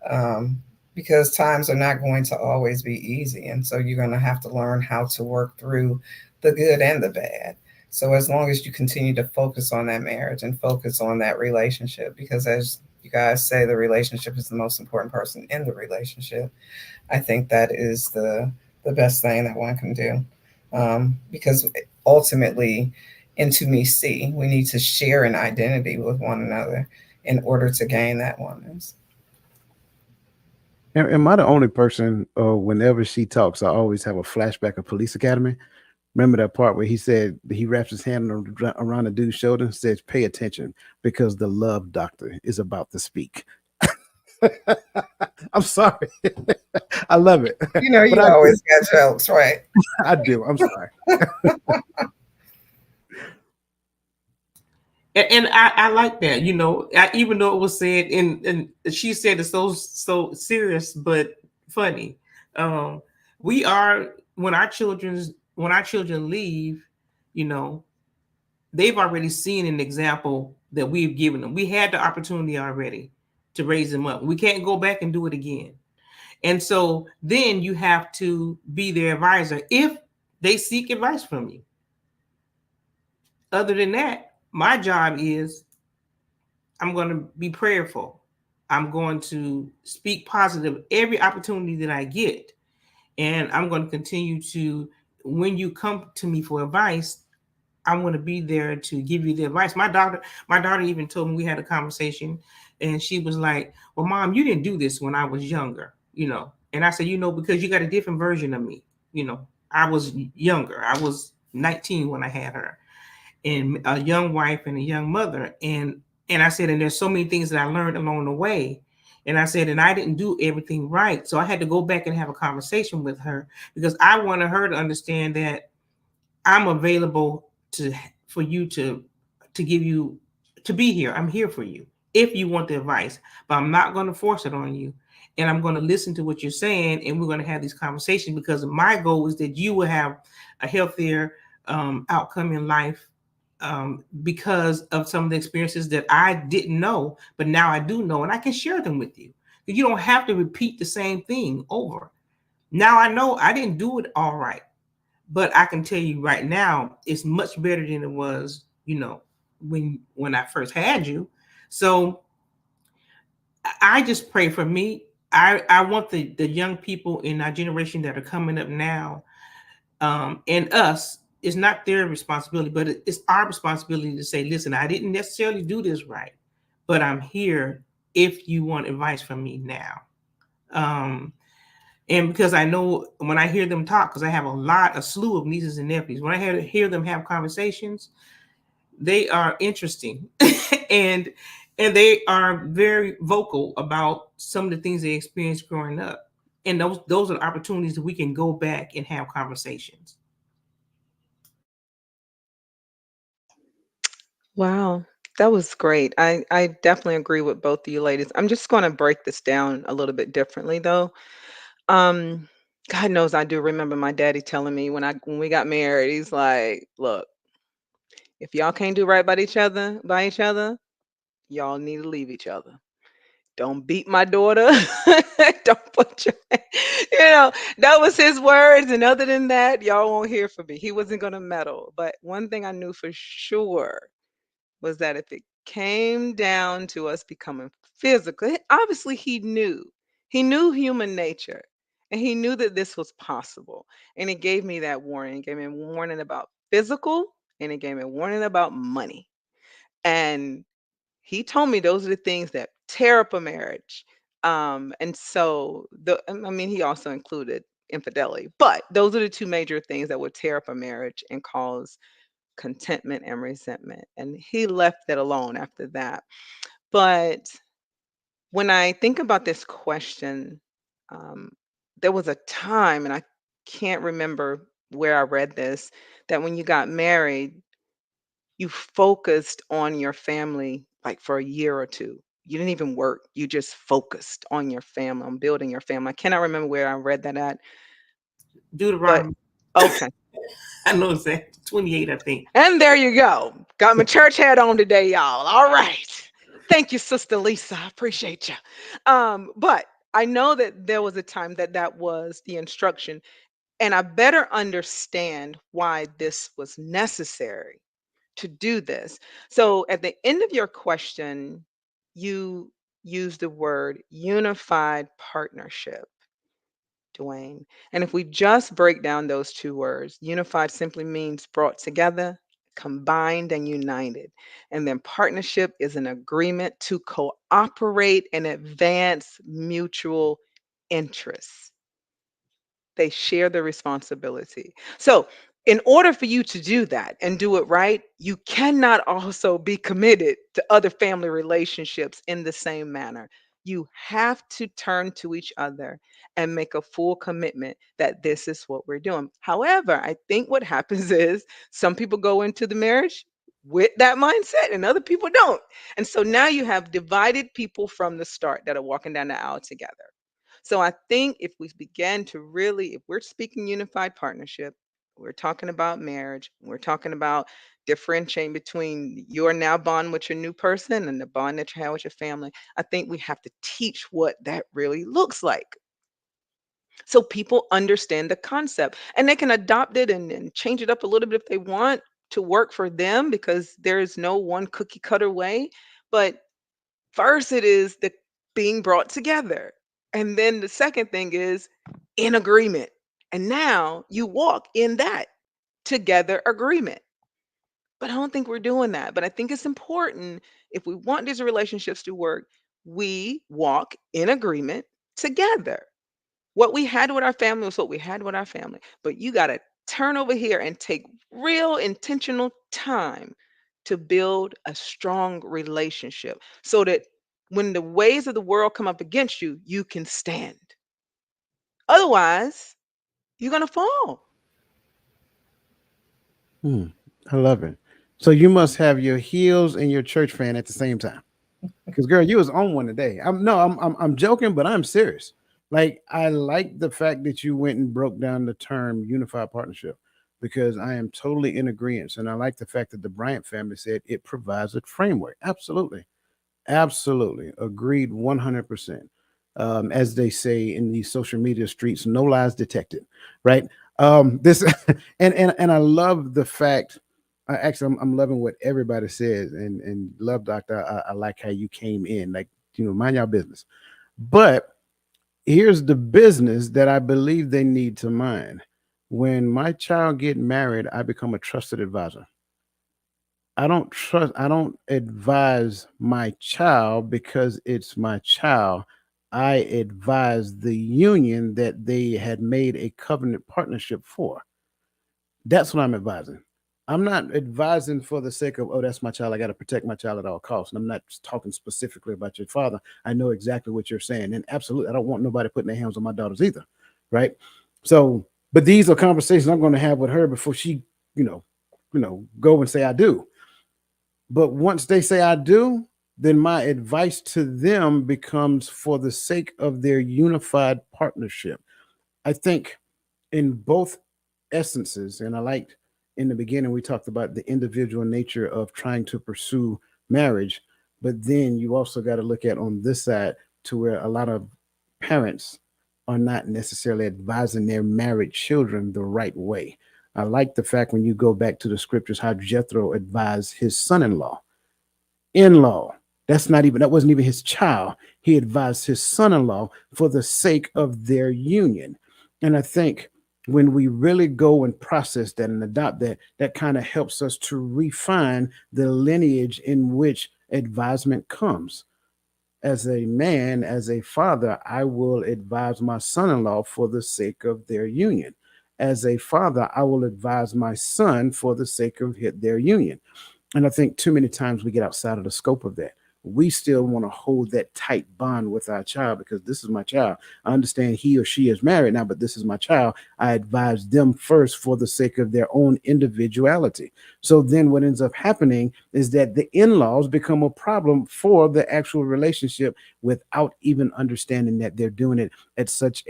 Um, because times are not going to always be easy. And so you're going to have to learn how to work through the good and the bad. So as long as you continue to focus on that marriage and focus on that relationship, because as you guys say, the relationship is the most important person in the relationship. I think that is the best thing that one can do, because ultimately, intimacy, we need to share an identity with one another in order to gain that oneness. Am I the only person, whenever she talks, I always have a flashback of Police Academy? Remember that part where he said he wraps his hand around the dude's shoulder and says, "Pay attention, because the love doctor is about to speak." I'm sorry. I love it. But You I do. always got jokes, right? I do. I'm sorry. And I like that, even though it was said and she said it's so serious but funny. Um, we are when our children leave, you know, they've already seen an example that we've given them. We had the opportunity already to raise them up. We can't go back and do it again. And so then you have to be their advisor if they seek advice from you. Other than that, my job is I'm going to be prayerful. I'm going to speak positive every opportunity that I get. And I'm going to continue to when you come to me for advice, I want to be there to give you the advice. My daughter even told me, we had a conversation, and she was like, "Well, Mom, you didn't do this when I was younger, you know." And I said, because you got a different version of me. You know, I was younger. I was 19 when I had her, and a young wife and a young mother. And I said, and there's so many things that I learned along the way. And I said, and I didn't do everything right. So I had to go back and have a conversation with her, because I wanted her to understand that I'm available to for you to give you to be here. I'm here for you if you want the advice, but I'm not going to force it on you. And I'm going to listen to what you're saying, and we're going to have these conversations, because my goal is that you will have a healthier outcome in life, because of some of the experiences that I didn't know, but now I do know, and I can share them with you. You don't have to repeat the same thing over. Now I know I didn't do it all right, but I can tell you right now, it's much better than it was, when I first had you. So I just pray for me. I want the young people in our generation that are coming up now, and us. It's not their responsibility, but it's our responsibility to say, listen, I didn't necessarily do this right, but I'm here if you want advice from me now. Um, and because I know when I hear them talk, because I have a slew of nieces and nephews, when I hear them have conversations, they are interesting, and they are very vocal about some of the things they experienced growing up, and those are opportunities that we can go back and have conversations. Wow, that was great. I definitely agree with both of you ladies. I'm just going to break this down a little bit differently though. Um, God knows I do remember my daddy telling me when we got married, he's like, "Look, if y'all can't do right by each other, y'all need to leave each other. Don't beat my daughter. Don't put your," you know, that was his words. And other than that, y'all won't hear from me. He wasn't going to meddle. But one thing I knew for sure was that if it came down to us becoming physical, obviously he knew. He knew human nature, and he knew that this was possible. And it gave me that warning. It gave me a warning about physical, and it gave me a warning about money. And he told me those are the things that tear up a marriage. And so I mean, he also included infidelity, but those are the two major things that would tear up a marriage and cause contentment and resentment. And he left it alone after that. But when I think about this question, um, there was a time, and I can't remember where I read this, that when you got married, you focused on your family like for a year or two. You didn't even work. You just focused on your family, on building your family. I cannot remember where I read that at, but Deuteronomy, okay. I know it's at 28, I think. And there you go. Got my church hat on today, y'all. All right. Thank you, Sister Lisa. I appreciate you. But I know that there was a time that that was the instruction, and I better understand why this was necessary to do this. So at the end of your question, you use the word unified partnership, Dwayne. And if we just break down those two words, unified simply means brought together, combined, and united. And then partnership is an agreement to cooperate and advance mutual interests. They share the responsibility. So, in order for you to do that and do it right, you cannot also be committed to other family relationships in the same manner. You have to turn to each other and make a full commitment that this is what we're doing. However, I think what happens is some people go into the marriage with that mindset and other people don't. And so now you have divided people from the start that are walking down the aisle together. So I think if we begin to really, if we're speaking unified partnership, we're talking about marriage, we're talking about differentiating between your now bond with your new person and the bond that you have with your family. I think we have to teach what that really looks like so people understand the concept and they can adopt it and change it up a little bit if they want to work for them because there is no one cookie cutter way. But first, it is the being brought together. And then the second thing is in agreement. And now you walk in that together agreement. But I don't think we're doing that. But I think it's important, if we want these relationships to work, we walk in agreement together. What we had with our family was what we had with our family. But you got to turn over here and take real intentional time to build a strong relationship so that when the ways of the world come up against you, you can stand. Otherwise, you're going to fall. I love it. So you must have your heels and your church fan at the same time. Because girl, you was on one today. I'm joking, but I'm serious. Like I like the fact that you went and broke down the term unified partnership because I am totally in agreement. And I like the fact that the Bryant family said it provides a framework. Absolutely. Absolutely. Agreed 100%. As they say in these social media streets, no lies detected, right? This and I love the fact. Actually, I'm loving what everybody says, and love Doctor. I like how you came in, like mind your business. But here's the business that I believe they need to mind. When my child get married, I become a trusted advisor. I don't advise my child because it's my child. I advise the union that they had made a covenant partnership for. That's what I'm advising. I'm not advising for the sake of, oh, that's my child. I got to protect my child at all costs. And I'm not talking specifically about your father. I know exactly what you're saying. And absolutely, I don't want nobody putting their hands on my daughters either. Right. So, but these are conversations I'm going to have with her before she, go and say I do. But once they say I do, then my advice to them becomes for the sake of their unified partnership. I think in both essences, and I liked in the beginning, we talked about the individual nature of trying to pursue marriage, but then you also got to look at on this side to where a lot of parents are not necessarily advising their married children the right way. I like the fact when you go back to the scriptures how Jethro advised his son-in-law in-law. That wasn't even his child. He advised his son-in-law for the sake of their union. And I think when we really go and process that and adopt that, that kind of helps us to refine the lineage in which advisement comes. As a man, as a father, I will advise my son-in-law for the sake of their union. As a father, I will advise my son for the sake of their union. And I think too many times we get outside of the scope of that. We still want to hold that tight bond with our child because this is my child. I understand he or she is married now, but this is my child. I advise them first for the sake of their own individuality. So then what ends up happening is that the in-laws become a problem for the actual relationship without even understanding that they're doing it at such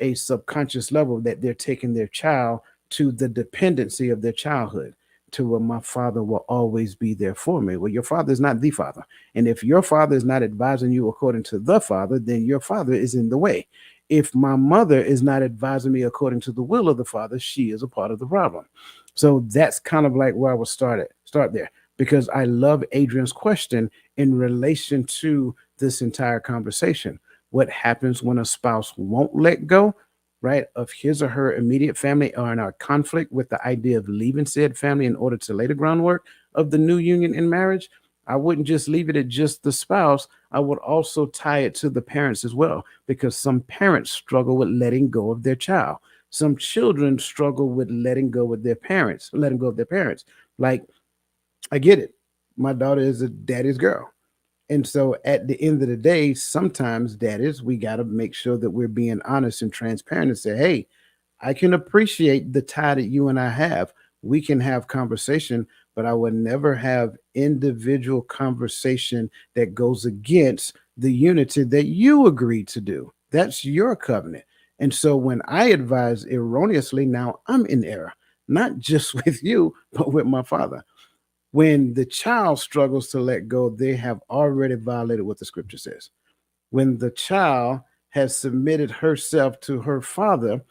a subconscious level that they're taking their child to the dependency of their childhood to where my father will always be there for me. Well, your father is not the father. And if your father is not advising you according to the father, then your father is in the way. If my mother is not advising me according to the will of the father, she is a part of the problem. So that's kind of like where I will start there because I love Adrian's question in relation to this entire conversation. What happens when a spouse won't let go, right, of his or her immediate family or in our conflict with the idea of leaving said family in order to lay the groundwork of the new union in marriage? I wouldn't just leave it at just the spouse. I would also tie it to the parents as well, because some parents struggle with letting go of their child. Some children struggle with letting go of their parents, letting go of their parents. Like, I get it. My daughter is a daddy's girl. And so at the end of the day, sometimes daddies, we got to make sure that we're being honest and transparent and say, hey, I can appreciate the tie that you and I have. We can have conversation, but I would never have individual conversation that goes against the unity that you agreed to do. That's your covenant. And so when I advise erroneously, now I'm in error, not just with you, but with my father. When the child struggles to let go, they have already violated what the scripture says. When the child has submitted herself to her father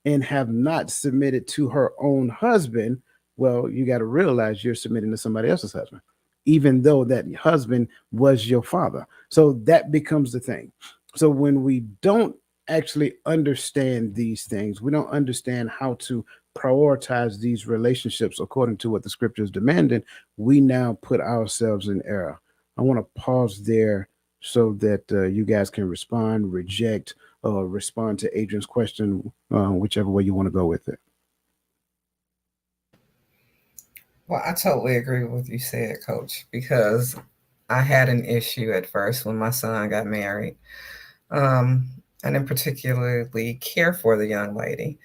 and have not submitted to her own husband, well, you got to realize you're submitting to somebody else's husband, even though that husband was your father. So that becomes the thing. So when we don't actually understand these things. We don't understand how to prioritize these relationships according to what the scripture is demanding. We now put ourselves in error. I want to pause there so that you guys can respond, reject, or respond to Adrian's question, whichever way you want to go with it. Well, I totally agree with what you said, Coach, because I had an issue at first when my son got married. Um, I didn't particularly care for the young lady.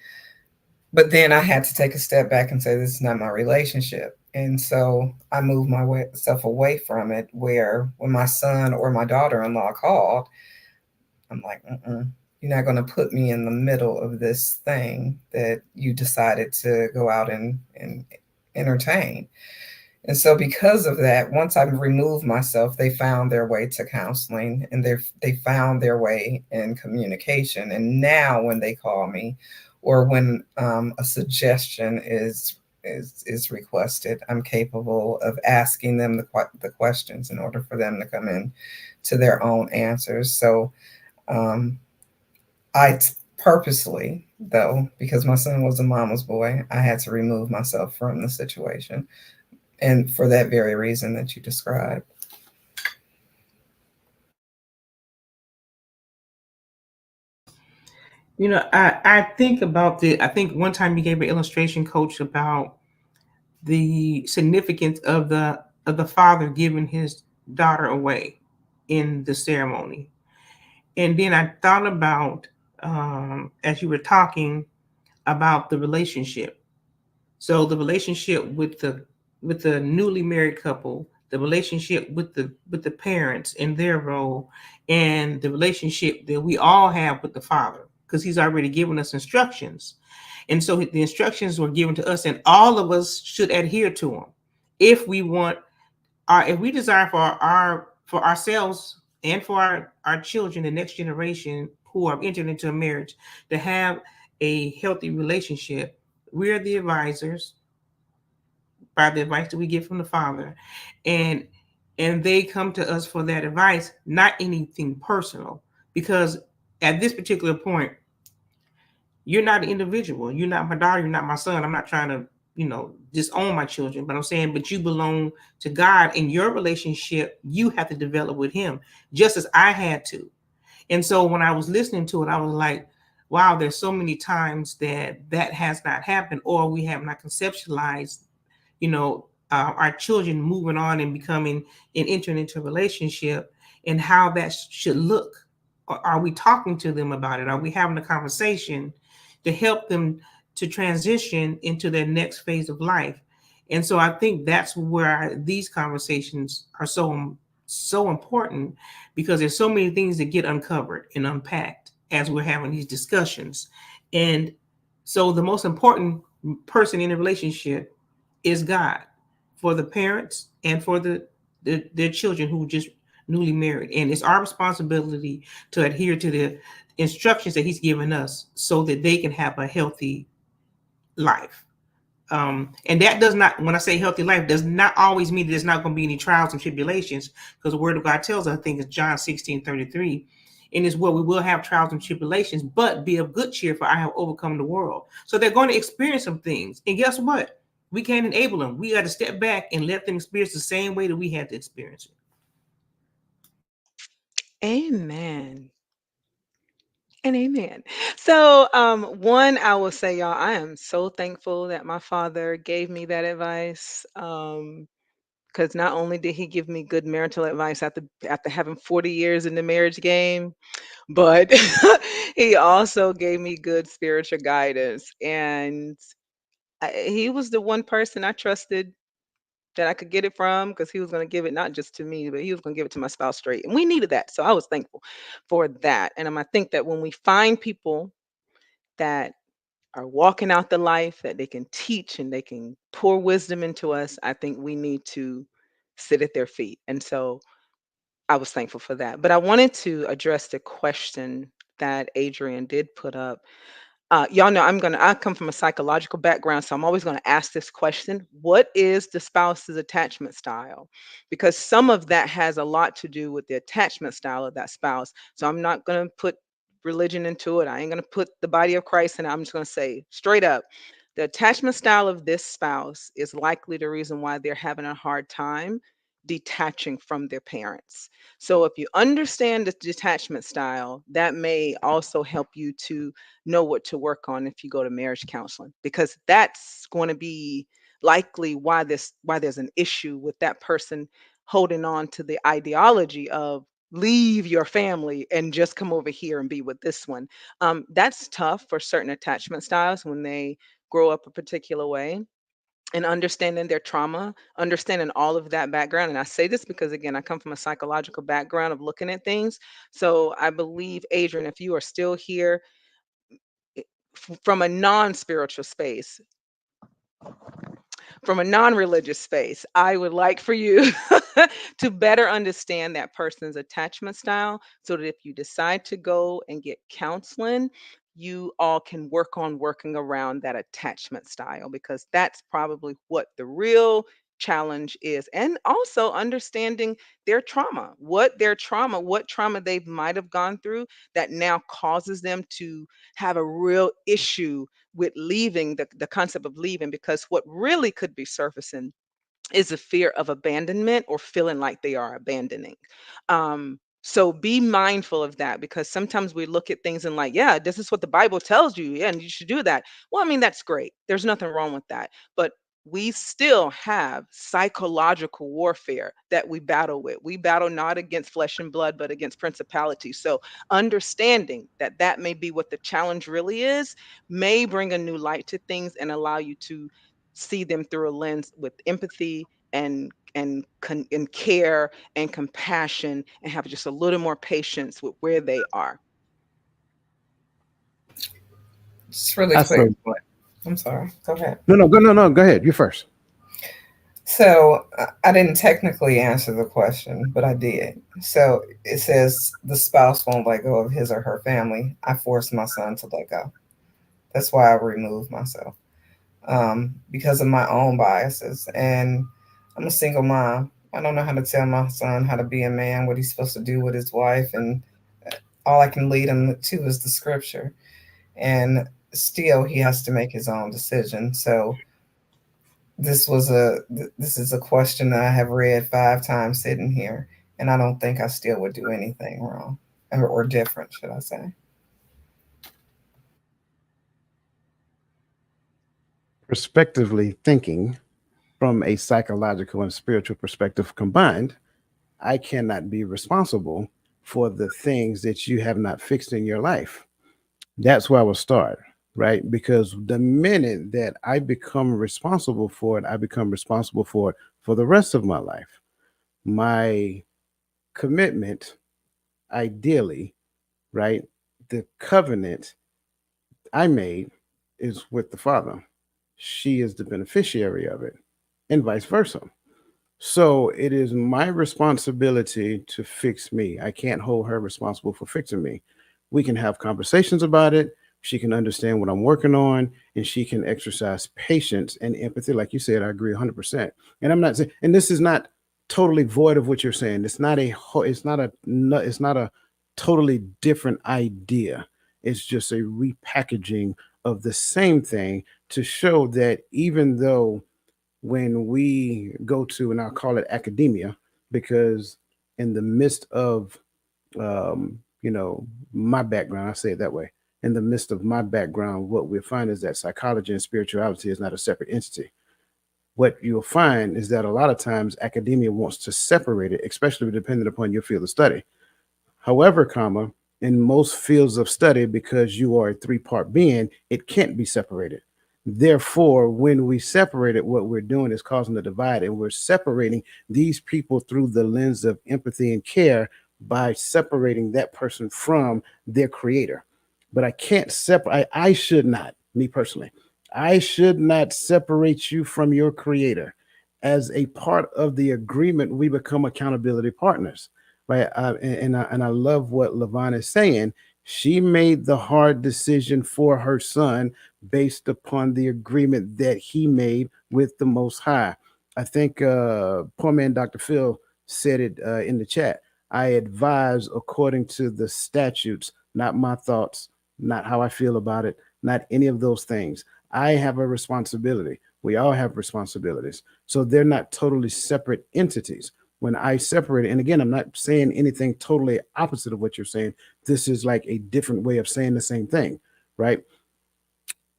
But then I had to take a step back and say, this is not my relationship. And so I moved myself away from it, where when my son or my daughter in law called, I'm like, you're not going to put me in the middle of this thing that you decided to go out and entertain. And so, because of that, once I removed myself, they found their way to counseling, and they found their way in communication. And now, when they call me, or when a suggestion is requested, I'm capable of asking them the questions in order for them to come in to their own answers. So, um, purposely, though, because my son was a mama's boy, I had to remove myself from the situation, and for that very reason that you described. I think about I think one time you gave an illustration, Coach, about the significance of the father giving his daughter away in the ceremony. And then I thought about, as you were talking about the relationship. So the relationship with the newly married couple, the relationship with the parents and their role, and the relationship that we all have with the father, because he's already given us instructions. And so the instructions were given to us, and all of us should adhere to them if we want if we desire for ourselves and for our children, the next generation who are entered into a marriage, to have a healthy relationship. We're the advisors by the advice that we get from the father, and they come to us for that advice, not anything personal, because at this particular point, you're not an individual. You're not my daughter. You're not my son. I'm not trying to, disown my children, but I'm saying, but you belong to God. In your relationship, you have to develop with Him, just as I had to. And so when I was listening to it, I was like, wow, there's so many times that has not happened, or we have not conceptualized, our children moving on and becoming and entering into a relationship, and how that should look. Are we talking to them about it? Are we having a conversation to help them to transition into their next phase of life? And so I think that's where these conversations are so important, because there's so many things that get uncovered and unpacked as we're having these discussions. And so the most important person in a relationship is God, for the parents and for their children who just newly married. And it's our responsibility to adhere to the instructions that He's given us so that they can have a healthy life. And that does not, when I say healthy life, does not always mean that there's not going to be any trials and tribulations, because the Word of God tells us, I think it's John 16:33, and it's where we will have trials and tribulations, but be of good cheer, for I have overcome the world. So they're going to experience some things. And guess what? We can't enable them. We got to step back and let them experience the same way that we had to experience it. Amen. And amen. So, one, I will say, y'all, I am so thankful that my father gave me that advice. Because not only did he give me good marital advice after having 40 years in the marriage game, but he also gave me good spiritual guidance. And he was the one person I trusted that I could get it from, because he was going to give it not just to me, but he was going to give it to my spouse straight. And we needed that. So I was thankful for that. And I think that when we find people that are walking out the life that they can teach and they can pour wisdom into us, I think we need to sit at their feet. And so I was thankful for that. But I wanted to address the question that Adrian did put up. Y'all know I come from a psychological background, so I'm always gonna ask this question: what is the spouse's attachment style? Because some of that has a lot to do with the attachment style of that spouse. So I'm not gonna put religion into it. I ain't going to put the body of Christ in it. I'm just going to say straight up, the attachment style of this spouse is likely the reason why they're having a hard time detaching from their parents. So if you understand the detachment style, that may also help you to know what to work on if you go to marriage counseling, because that's going to be likely why there's an issue with that person holding on to the ideology of leave your family and just come over here and be with this one. That's tough for certain attachment styles when they grow up a particular way, and understanding their trauma, understanding all of that background. And I say this because, again, I come from a psychological background of looking at things. So I believe, Adrian, if you are still here, from a non spiritual space, from a non-religious space, I would like for you to better understand that person's attachment style, so that if you decide to go and get counseling, you all can work on working around that attachment style, because that's probably what the real challenge is. And also understanding what trauma they might have gone through that now causes them to have a real issue with leaving, the concept of leaving, because what really could be surfacing is a fear of abandonment or feeling like they are abandoning. So be mindful of that, because sometimes we look at things and like, yeah, this is what the Bible tells you. Yeah, and you should do that. Well, I mean, that's great. There's nothing wrong with that. But we still have psychological warfare that we battle with. We battle not against flesh and blood, but against principalities. So understanding that that may be what the challenge really is may bring a new light to things and allow you to see them through a lens with empathy and care and compassion, and have just a little more patience with where they are. Just really I quick. so I'm sorry. Go ahead. no. Go ahead. You first. So I didn't technically answer the question, but I did. So it says the spouse won't let go of his or her family. I forced my son to let go. That's why I removed myself, because of my own biases. And I'm a single mom. I don't know how to tell my son how to be a man, what he's supposed to do with his wife, and all I can lead him to is the scripture. And still, he has to make his own decision. So this is a question that I have read 5 times sitting here, and I don't think I still would do anything wrong or different, should I say? Prospectively thinking from a psychological and spiritual perspective combined, I cannot be responsible for the things that you have not fixed in your life. That's where I will start, right? Because the minute that I become responsible for it, I become responsible for it for the rest of my life. My commitment, ideally, right? The covenant I made is with the Father. She is the beneficiary of it, and vice versa. So it is my responsibility to fix me. I can't hold her responsible for fixing me. We can have conversations about it. She can understand what I'm working on, and she can exercise patience and empathy. Like you said, I agree 100%. And I'm not saying, and this is not totally void of what you're saying. It's not a, it's not a, it's not a totally different idea. It's just a repackaging of the same thing to show that even though when we go to, and I'll call it academia, because in the midst of, my background, I say it that way. In the midst of my background, what we'll find is that psychology and spirituality is not a separate entity. What you'll find is that a lot of times academia wants to separate it, especially depending upon your field of study. However, in most fields of study, because you are a three-part being, it can't be separated. Therefore, when we separate it, what we're doing is causing a divide, and we're separating these people through the lens of empathy and care by separating that person from their creator. But I can't separate, I should not, me personally, I should not separate you from your creator. As a part of the agreement, we become accountability partners, right? And I love what Levon is saying. She made the hard decision for her son based upon the agreement that he made with the Most High. I think poor man Dr. Phil said it in the chat. I advise according to the statutes, not my thoughts, not how I feel about it, not any of those things. I have a responsibility. We all have responsibilities. So they're not totally separate entities. When I separate it, and again, I'm not saying anything totally opposite of what you're saying. This is like a different way of saying the same thing, right?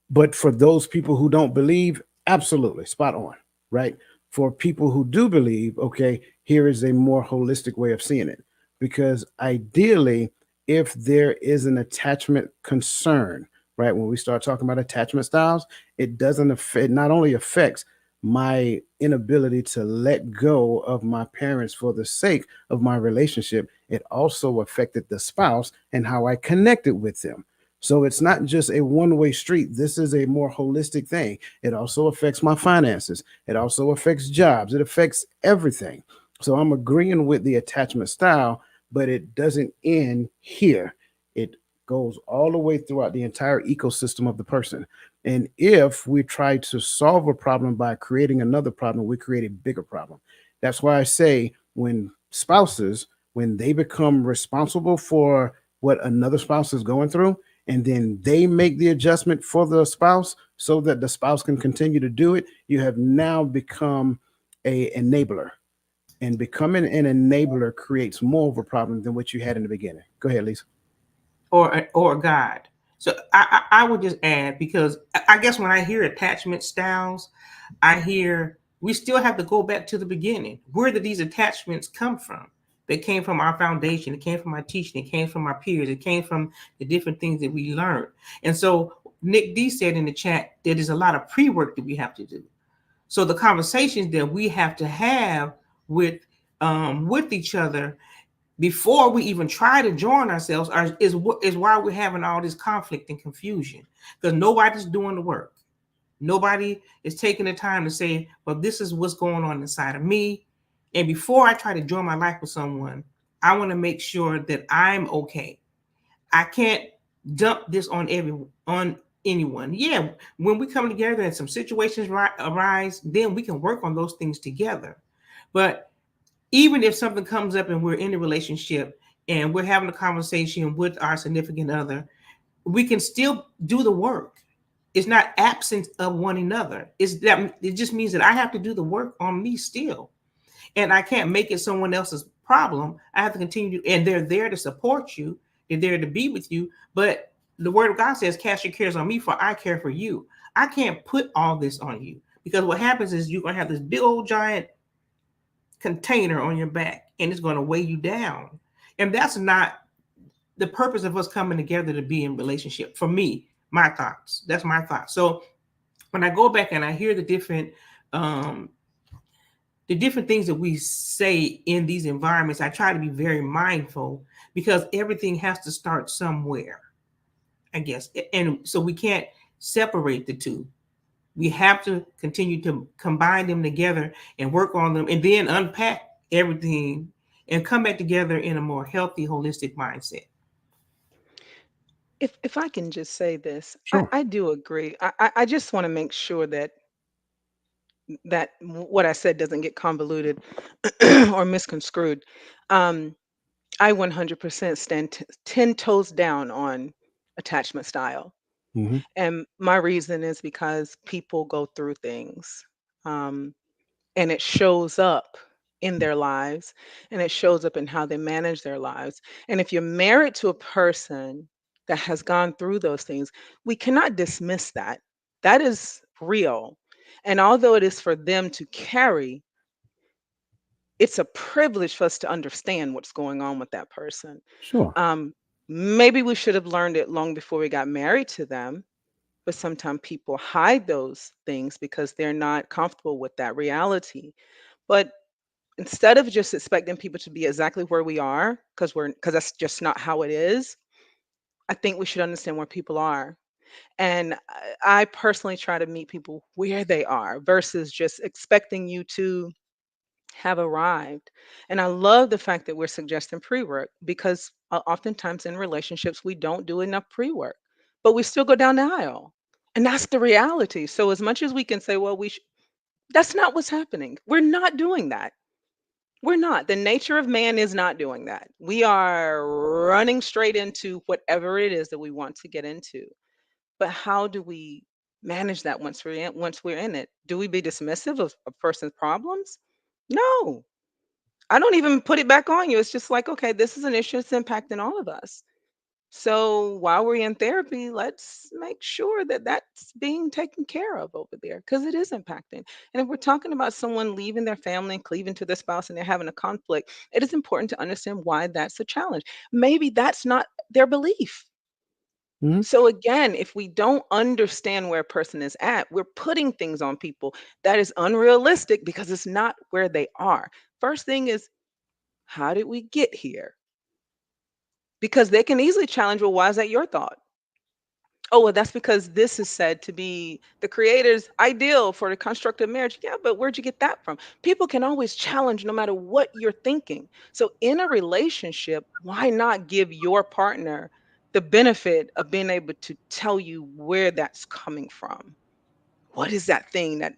But for those people who don't believe, absolutely spot on, right? For people who do believe, okay, here is a more holistic way of seeing it. Because ideally, if there is an attachment concern, right, when we start talking about attachment styles, it doesn't affect, it not only affects my inability to let go of my parents for the sake of my relationship, it also affected the spouse and how I connected with them. So it's not just a one way street. This is a more holistic thing. It also affects my finances. It also affects jobs. It affects everything. So I'm agreeing with the attachment style, but it doesn't end here. It goes all the way throughout the entire ecosystem of the person. And if we try to solve a problem by creating another problem, we create a bigger problem. That's why I say when spouses, when they become responsible for what another spouse is going through, and then they make the adjustment for the spouse so that the spouse can continue to do it, you have now become a enabler. And becoming an enabler creates more of a problem than what you had in the beginning. Go ahead, Lisa. or God. So I would just add, because I guess when I hear attachment styles, I hear we still have to go back to the beginning. Where did these attachments come from? They came from our foundation. It came from our teaching. It came from our peers. It came from the different things that we learned. And so Nick D said in the chat that there's a lot of pre-work that we have to do. So the conversations that we have to have with each other before we even try to join ourselves is why we're having all this conflict and confusion, because nobody's doing the work. Nobody is taking the time to say, well, this is what's going on inside of me. And before I try to join my life with someone, I want to make sure that I'm okay. I can't dump this on anyone. Yeah, when we come together and some situations arise, then we can work on those things together. But even if something comes up and we're in a relationship and we're having a conversation with our significant other, we can still do the work. It's not absence of one another. It's that it just means that I have to do the work on me still. And I can't make it someone else's problem. I have to continue to, and they're there to support you. They're there to be with you. But the word of God says, cast your cares on me, for I care for you. I can't put all this on you, because what happens is you're going to have this big old giant container on your back and it's going to weigh you down. And that's not the purpose of us coming together to be in relationship. For me, my thoughts, that's my thoughts. So when I go back and I hear um the different things that we say in these environments, I try to be very mindful, because everything has to start somewhere, I guess. And so we can't separate the two. We have to continue to combine them together and work on them, and then unpack everything and come back together in a more healthy, holistic mindset. If I can just say this, Sure. I do agree. I just want to make sure that what I said doesn't get convoluted or misconstrued. Um, I 100% stand 10 toes down on attachment style. Hmm. And my reason is because people go through things. Um, and it shows up in their lives, and it shows up in how they manage their lives. And if you're married to a person that has gone through those things, we cannot dismiss that. That is real. And although it is for them to carry, it's a privilege for us to understand what's going on with that person. Sure. Um, Maybe we should have learned it long before we got married to them, but sometimes people hide those things because they're not comfortable with that reality. But instead of just expecting people to be exactly where we are, because that's just not how it is, I think we should understand where people are. And I personally try to meet people where they are versus just expecting you to have arrived. And I love the fact that we're suggesting pre-work, because oftentimes in relationships we don't do enough pre-work, but we still go down the aisle. And that's the reality. So as much as we can say, well, that's not what's happening. We're not doing that. We're not. The nature of man is not doing that. We are running straight into whatever it is that we want to get into. But how do we manage that once we're in it? Do we be dismissive of a person's problems? No. I don't even put it back on you. It's just like, okay, this is an issue that's impacting all of us. So while we're in therapy, let's make sure that that's being taken care of over there because it is impacting. And if we're talking about someone leaving their family and cleaving to their spouse and they're having a conflict, it is important to understand why that's a challenge. Maybe that's not their belief. Mhm. So again, if we don't understand where a person is at, we're putting things on people that is unrealistic because it's not where they are. First thing is, how did we get here? Because they can easily challenge, well, why is that your thought? Oh, well, that's because this is said to be the creator's ideal for the constructive marriage. Yeah, but where'd you get that from? People can always challenge no matter what you're thinking. So, in a relationship, why not give your partner the benefit of being able to tell you where that's coming from? What is that thing that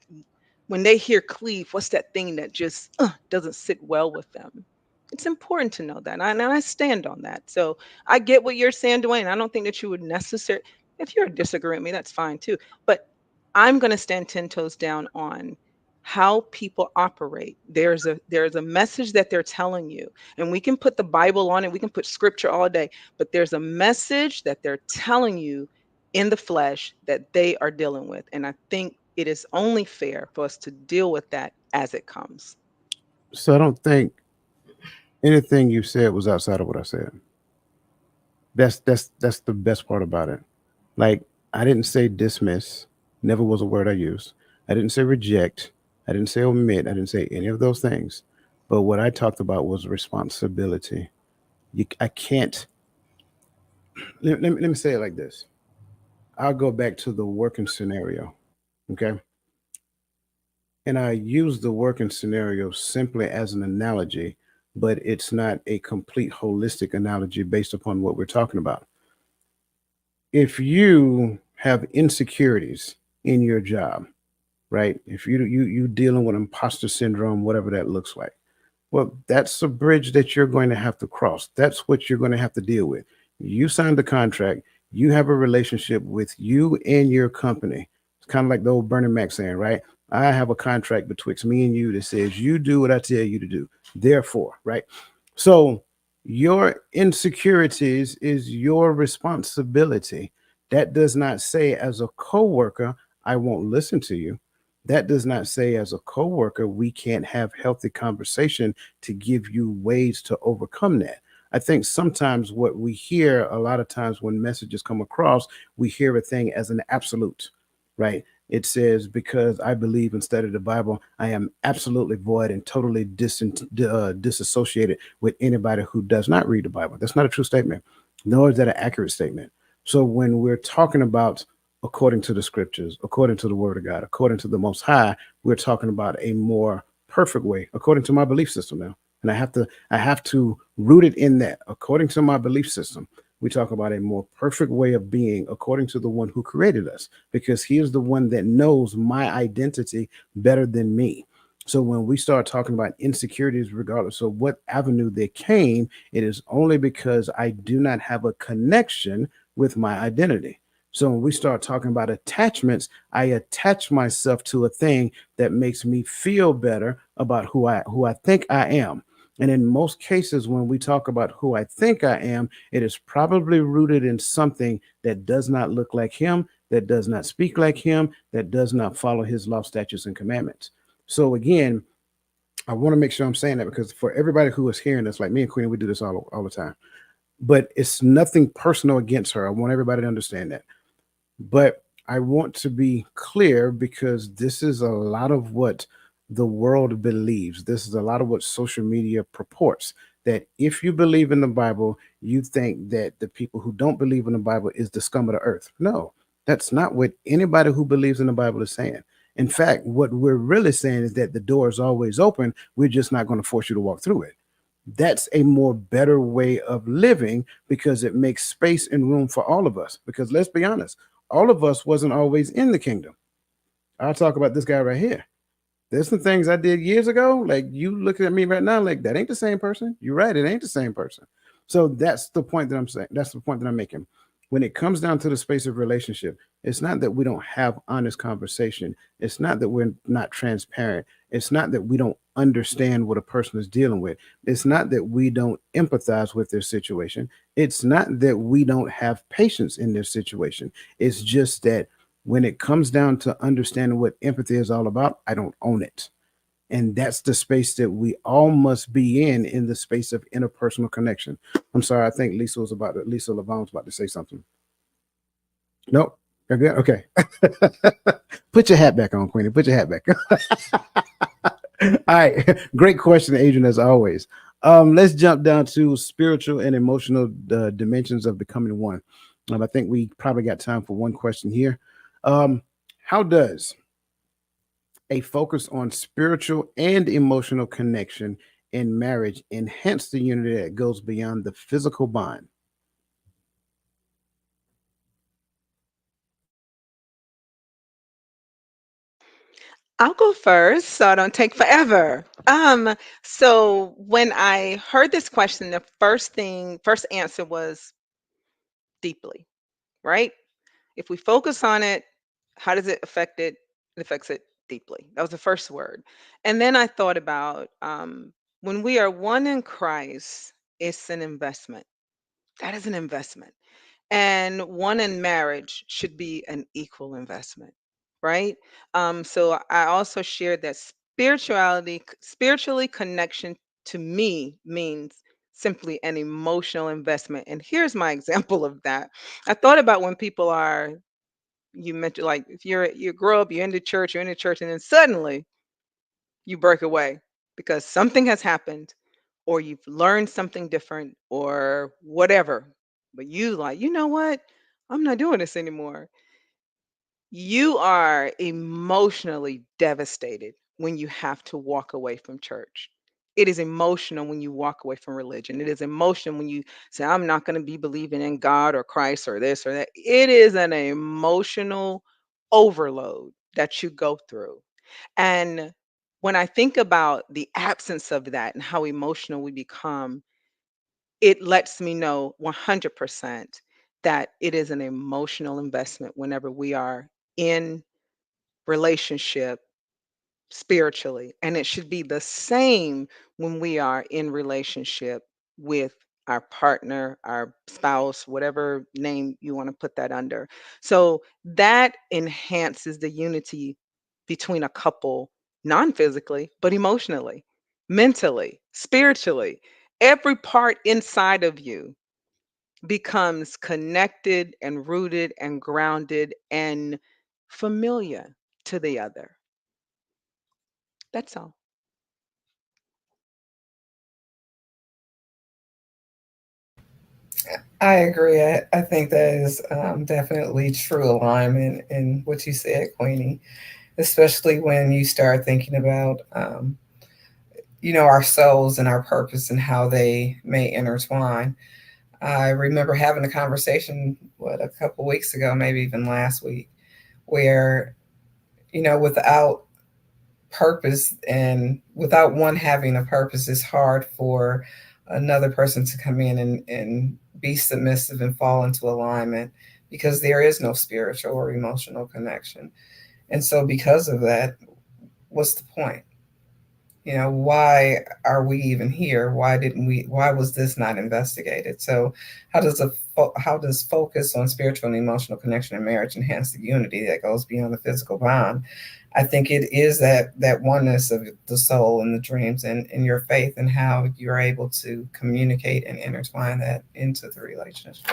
when they hear cleave, what's that thing that just doesn't sit well with them? It's important to know that. And I stand on that. So I get what you're saying, Dwayne. I don't think that you would necessarily, if you're disagreeing with me, that's fine too. But I'm going to stand 10 toes down on how people operate. There's a message that they're telling you. And we can put the Bible on it, we can put scripture all day, but there's a message that they're telling you in the flesh that they are dealing with. And I think it is only fair for us to deal with that as it comes. So I don't think anything you said was outside of what I said. That's the best part about it. Like, I didn't say dismiss, never was a word I used. I didn't say reject, I didn't say omit, I didn't say any of those things. But what I talked about was responsibility. I can't. Let me say it like this. I'll go back to the working scenario. Okay. And I use the working scenario simply as an analogy, but it's not a complete holistic analogy based upon what we're talking about. If you have insecurities in your job, right? If you dealing with imposter syndrome, whatever that looks like, well, that's a bridge that you're going to have to cross. That's what you're going to have to deal with. You signed the contract. You have a relationship with you and your company. It's kind of like the old Bernie Mac saying, right? I have a contract betwixt me and you that says you do what I tell you to do. Therefore, right? So your insecurities is your responsibility. That does not say as a coworker, I won't listen to you. That does not say as a coworker, we can't have healthy conversation to give you ways to overcome that. I think sometimes what we hear a lot of times when messages come across, we hear a thing as an absolute, right? It says, because I believe instead of the Bible, I am absolutely void and totally disassociated with anybody who does not read the Bible. That's not a true statement, nor is that an accurate statement. So when we're talking about according to the scriptures, according to the word of God, according to the most high, we're talking about a more perfect way, according to my belief system now. And I have to root it in that. According to my belief system, we talk about a more perfect way of being according to the one who created us, because he is the one that knows my identity better than me. So when we start talking about insecurities, regardless of what avenue they came, it is only because I do not have a connection with my identity. So when we start talking about attachments, I attach myself to a thing that makes me feel better about who I think I am. And in most cases, when we talk about who I think I am, it is probably rooted in something that does not look like him, that does not speak like him, that does not follow his law, statutes, and commandments. So again, I want to make sure I'm saying that, because for everybody who is hearing this, like me and Queen, we do this all the time. But it's nothing personal against her. I want everybody to understand that. But I want to be clear, because this is a lot of what the world believes. This is a lot of what social media purports. That if you believe in the Bible, you think that the people who don't believe in the Bible is the scum of the earth. No, that's not what anybody who believes in the Bible is saying. In fact, what we're really saying is that the door is always open. We're just not going to force you to walk through it. That's a more better way of living, because it makes space and room for all of us. Because let's be honest, all of us wasn't always in the kingdom. I'll talk about this guy right here. There's some things I did years ago. Like you looking at me right now, like that ain't the same person. You're right, it ain't the same person. So that's the point that I'm saying. That's the point that I'm making. When it comes down to the space of relationship, it's not that we don't have honest conversation. It's not that we're not transparent. It's not that we don't understand what a person is dealing with. It's not that we don't empathize with their situation. It's not that we don't have patience in their situation. It's just that when it comes down to understanding what empathy is all about, I don't own it. And that's the space that we all must be in the space of interpersonal connection. I'm sorry, I think Lisa Lavon was about to say something. Nope. You're good? Okay. Put your hat back on, Queenie. Put your hat back. All right. Great question, Adrian, as always. Let's jump down to spiritual and emotional dimensions of becoming one. I think we probably got time for one question here. How does a focus on spiritual and emotional connection in marriage enhance the unity that goes beyond the physical bond? I'll go first so I don't take forever. So when I heard this question, the first answer was deeply, right? If we focus on it, how does it affect it? It affects it deeply. That was the first word. And then I thought about when we are one in Christ, it's an investment. That is an investment. And one in marriage should be an equal investment, right? So I also shared that spiritually connection to me means simply an emotional investment. And here's my example of that. I thought about when people are, you mentioned, like if you grow up, you're in the church, and then suddenly you break away because something has happened, or you've learned something different, or whatever. But you like, you know what? I'm not doing this anymore. You are emotionally devastated when you have to walk away from church. It is emotional when you walk away from religion. It is emotional when you say, I'm not going to be believing in God or Christ or this or that. It is an emotional overload that you go through. And when I think about the absence of that and how emotional we become, it lets me know 100% that it is an emotional investment whenever we are in relationship spiritually. And it should be the same when we are in relationship with our partner, our spouse, whatever name you want to put that under. So that enhances the unity between a couple, non physically, but emotionally, mentally, spiritually. Every part inside of you becomes connected and rooted and grounded and familiar to the other. That's all. I agree. I think that is definitely true alignment in what you said, Queenie, especially when you start thinking about, our souls and our purpose and how they may intertwine. I remember having a conversation, a couple weeks ago, maybe even last week, where, without purpose and without one having a purpose, it's hard for another person to come in and be submissive and fall into alignment because there is no spiritual or emotional connection. And so, because of that, what's the point? Why are we even here? Why was this not investigated? So how does focus on spiritual and emotional connection in marriage enhance the unity that goes beyond the physical bond? I think it is that oneness of the soul and the dreams and your faith and how you're able to communicate and intertwine that into the relationship.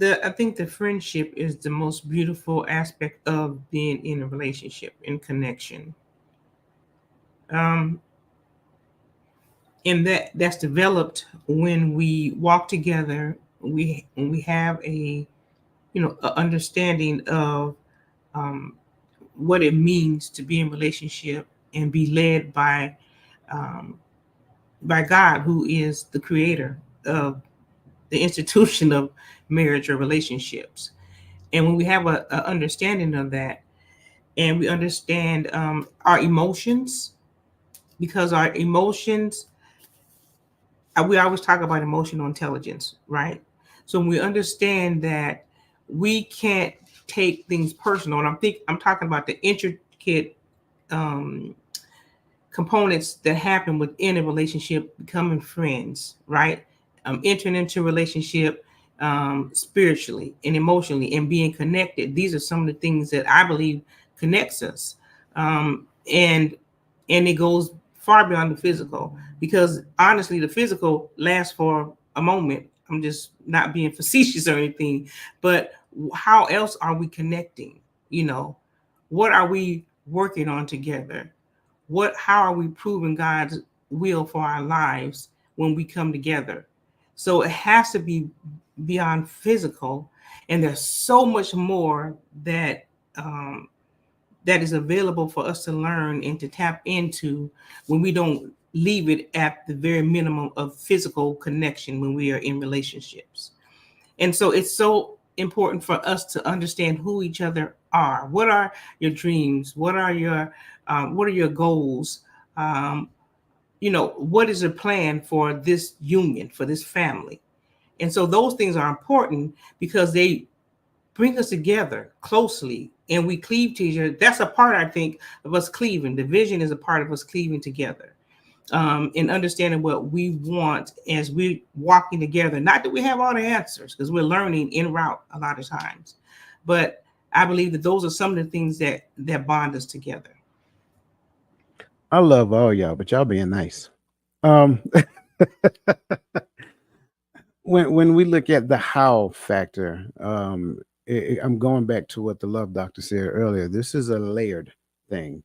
I think the friendship is the most beautiful aspect of being in a relationship, in connection. Um, and that's developed when we walk together. We have a understanding of um, what it means to be in relationship and be led um, by God, who is the creator of the institution of marriage or relationships. And when we have a understanding of that, and we understand our emotions, because our emotions, we always talk about emotional intelligence, right? So when we understand that we can't take things personal, and I'm talking about the intricate um, components that happen within a relationship, becoming friends, right? Entering into a relationship spiritually and emotionally and being connected. These are some of the things that I believe connects us. Um, and and it goes far beyond the physical, because honestly, the physical lasts for a moment. I'm just not being facetious or anything, but how else are we connecting? You know, what are we working on together? How are we proving God's will for our lives when we come together? So it has to be beyond physical, and there's so much more that um, that is available for us to learn and to tap into when we don't leave it at the very minimum of physical connection when we are in relationships. And so it's so important for us to understand who each other are. What are your dreams? What are your goals? Um, what is your plan for this union, for this family? And so those things are important because they bring us together closely and we cleave to each other. That's a part, I think, of us cleaving. The vision is a part of us cleaving together, and understanding what we want as we're walking together. Not that we have all the answers, because we're learning en route a lot of times, but I believe that those are some of the things that bond us together. I love all y'all, but y'all being nice. Um, when we look at the how factor, I'm going back to what the love doctor said earlier. This is a layered thing.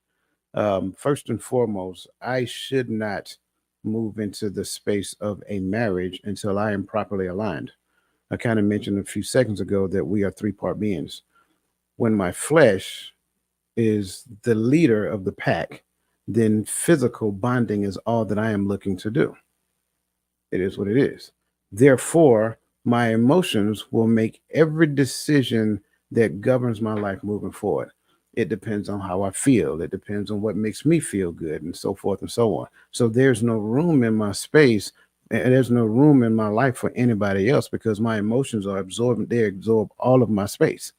First and foremost, I should not move into the space of a marriage until I am properly aligned. I kind of mentioned a few seconds ago that we are three-part beings. When my flesh is the leader of the pack, then physical bonding is all that I am looking to do. It is what it is. Therefore, my emotions will make every decision that governs my life moving forward. It depends on how I feel. It depends on what makes me feel good, and so forth and so on. So there's no room in my space, and there's no room in my life for anybody else because my emotions are absorbed. They absorb all of my space.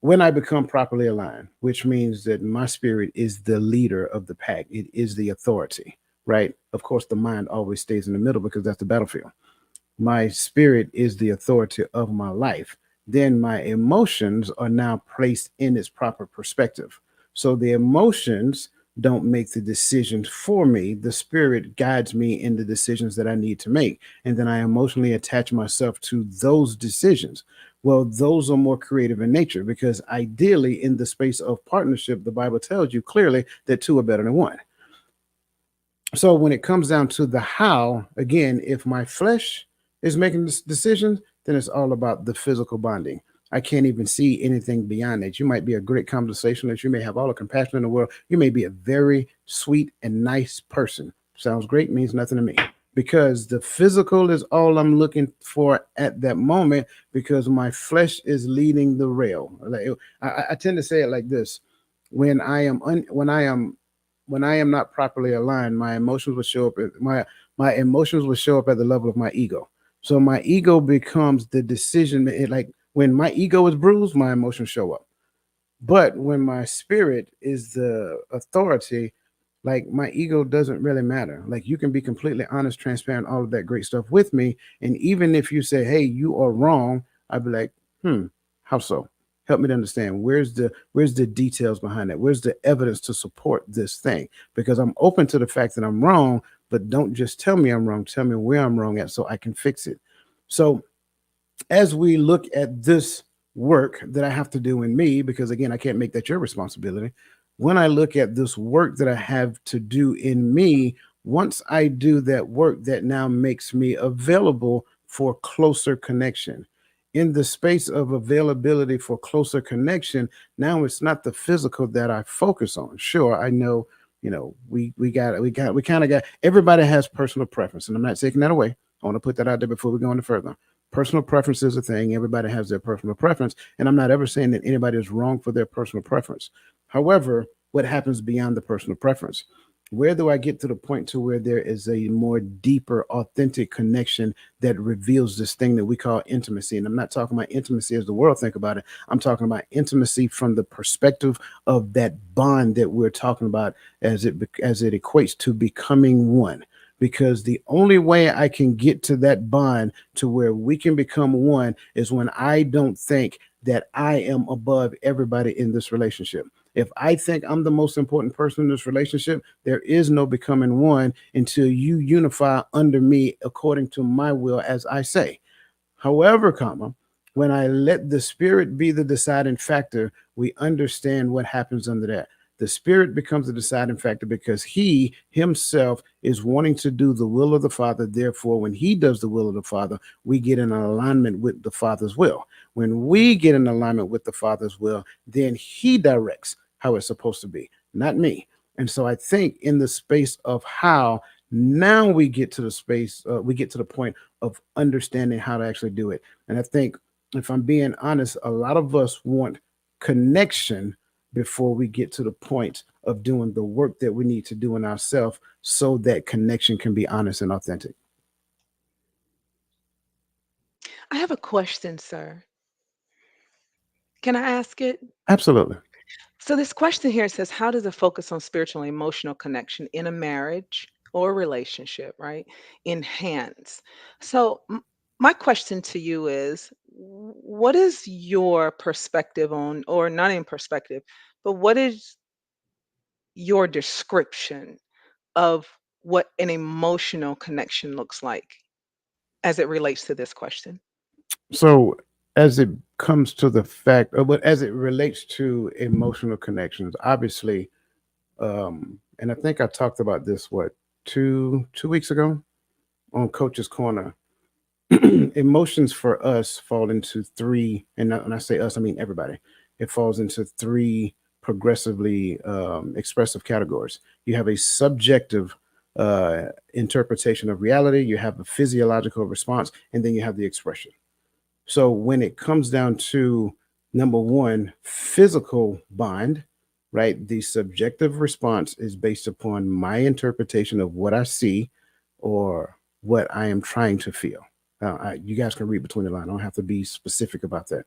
When I become properly aligned, which means that my spirit is the leader of the pack, it is the authority, right? Of course, the mind always stays in the middle because that's the battlefield. My spirit is the authority of my life. Then my emotions are now placed in its proper perspective. So the emotions don't make the decisions for me. The spirit guides me in the decisions that I need to make. And then I emotionally attach myself to those decisions. Well, those are more creative in nature because ideally, in the space of partnership, the Bible tells you clearly that two are better than one. So when it comes down to the how, again, if my flesh is making this decisions, then it's all about the physical bonding. I can't even see anything beyond that. You might be a great conversationalist. You may have all the compassion in the world. You may be a very sweet and nice person. Sounds great, means nothing to me. Because the physical is all I'm looking for at that moment because my flesh is leading the rail. Like, I tend to say it like this. When I am when I am not properly aligned, my emotions will show up. My emotions will show up at the level of my ego. So my ego becomes the decision. Like when my ego is bruised, my emotions show up. But when my spirit is the authority, like my ego doesn't really matter. Like you can be completely honest, transparent, all of that great stuff with me. And even if you say, hey, you are wrong, I'd be like, how so? Help me to understand where's the details behind that? Where's the evidence to support this thing? Because I'm open to the fact that I'm wrong, but don't just tell me I'm wrong. Tell me where I'm wrong at so I can fix it. So as we look at this work that I have to do in me, because again, I can't make that your responsibility. When I look at this work that I have to do in me, once I do that work, that now makes me available for closer connection. In the space of availability for closer connection, now it's not the physical that I focus on. Sure, I know, we kind of got everybody has personal preference, and I'm not taking that away. I want to put that out there before we go any further. Personal preference is a thing. Everybody has their personal preference. And I'm not ever saying that anybody is wrong for their personal preference. However, what happens beyond the personal preference? Where do I get to the point to where there is a more deeper, authentic connection that reveals this thing that we call intimacy? And I'm not talking about intimacy as the world think about it. I'm talking about intimacy from the perspective of that bond that we're talking about as it equates to becoming one. Because the only way I can get to that bond to where we can become one is when I don't think that I am above everybody in this relationship. If I think I'm the most important person in this relationship, there is no becoming one until you unify under me according to my will, as I say. However, comma, when I let the spirit be the deciding factor, we understand what happens under that. The spirit becomes the deciding factor because he himself is wanting to do the will of the Father. Therefore, when he does the will of the Father, we get in alignment with the Father's will. When we get in alignment with the Father's will, then he directs how it's supposed to be, not me. And so I think in the space of how now we get to the space, we get to the point of understanding how to actually do it. And I think, if I'm being honest, a lot of us want connection before we get to the point of doing the work that we need to do in ourselves so that connection can be honest and authentic. I have a question, sir. Can I ask it? Absolutely. So this question here says, how does a focus on spiritual and emotional connection in a marriage or relationship, right, enhance? So my question to you is, what is your perspective on, or not in perspective, but what is your description of what an emotional connection looks like as it relates to this question? So, as it comes to the fact, but as it relates to emotional connections, obviously, and I think I talked about this what two weeks ago on Coach's Corner. Emotions for us fall into three, and when I say us, I mean everybody. It falls into three progressively expressive categories. You have a subjective interpretation of reality, you have a physiological response, and then you have the expression. So when it comes down to number one, physical bond, right? The subjective response is based upon my interpretation of what I see or what I am trying to feel. You guys can read between the lines. I don't have to be specific about that.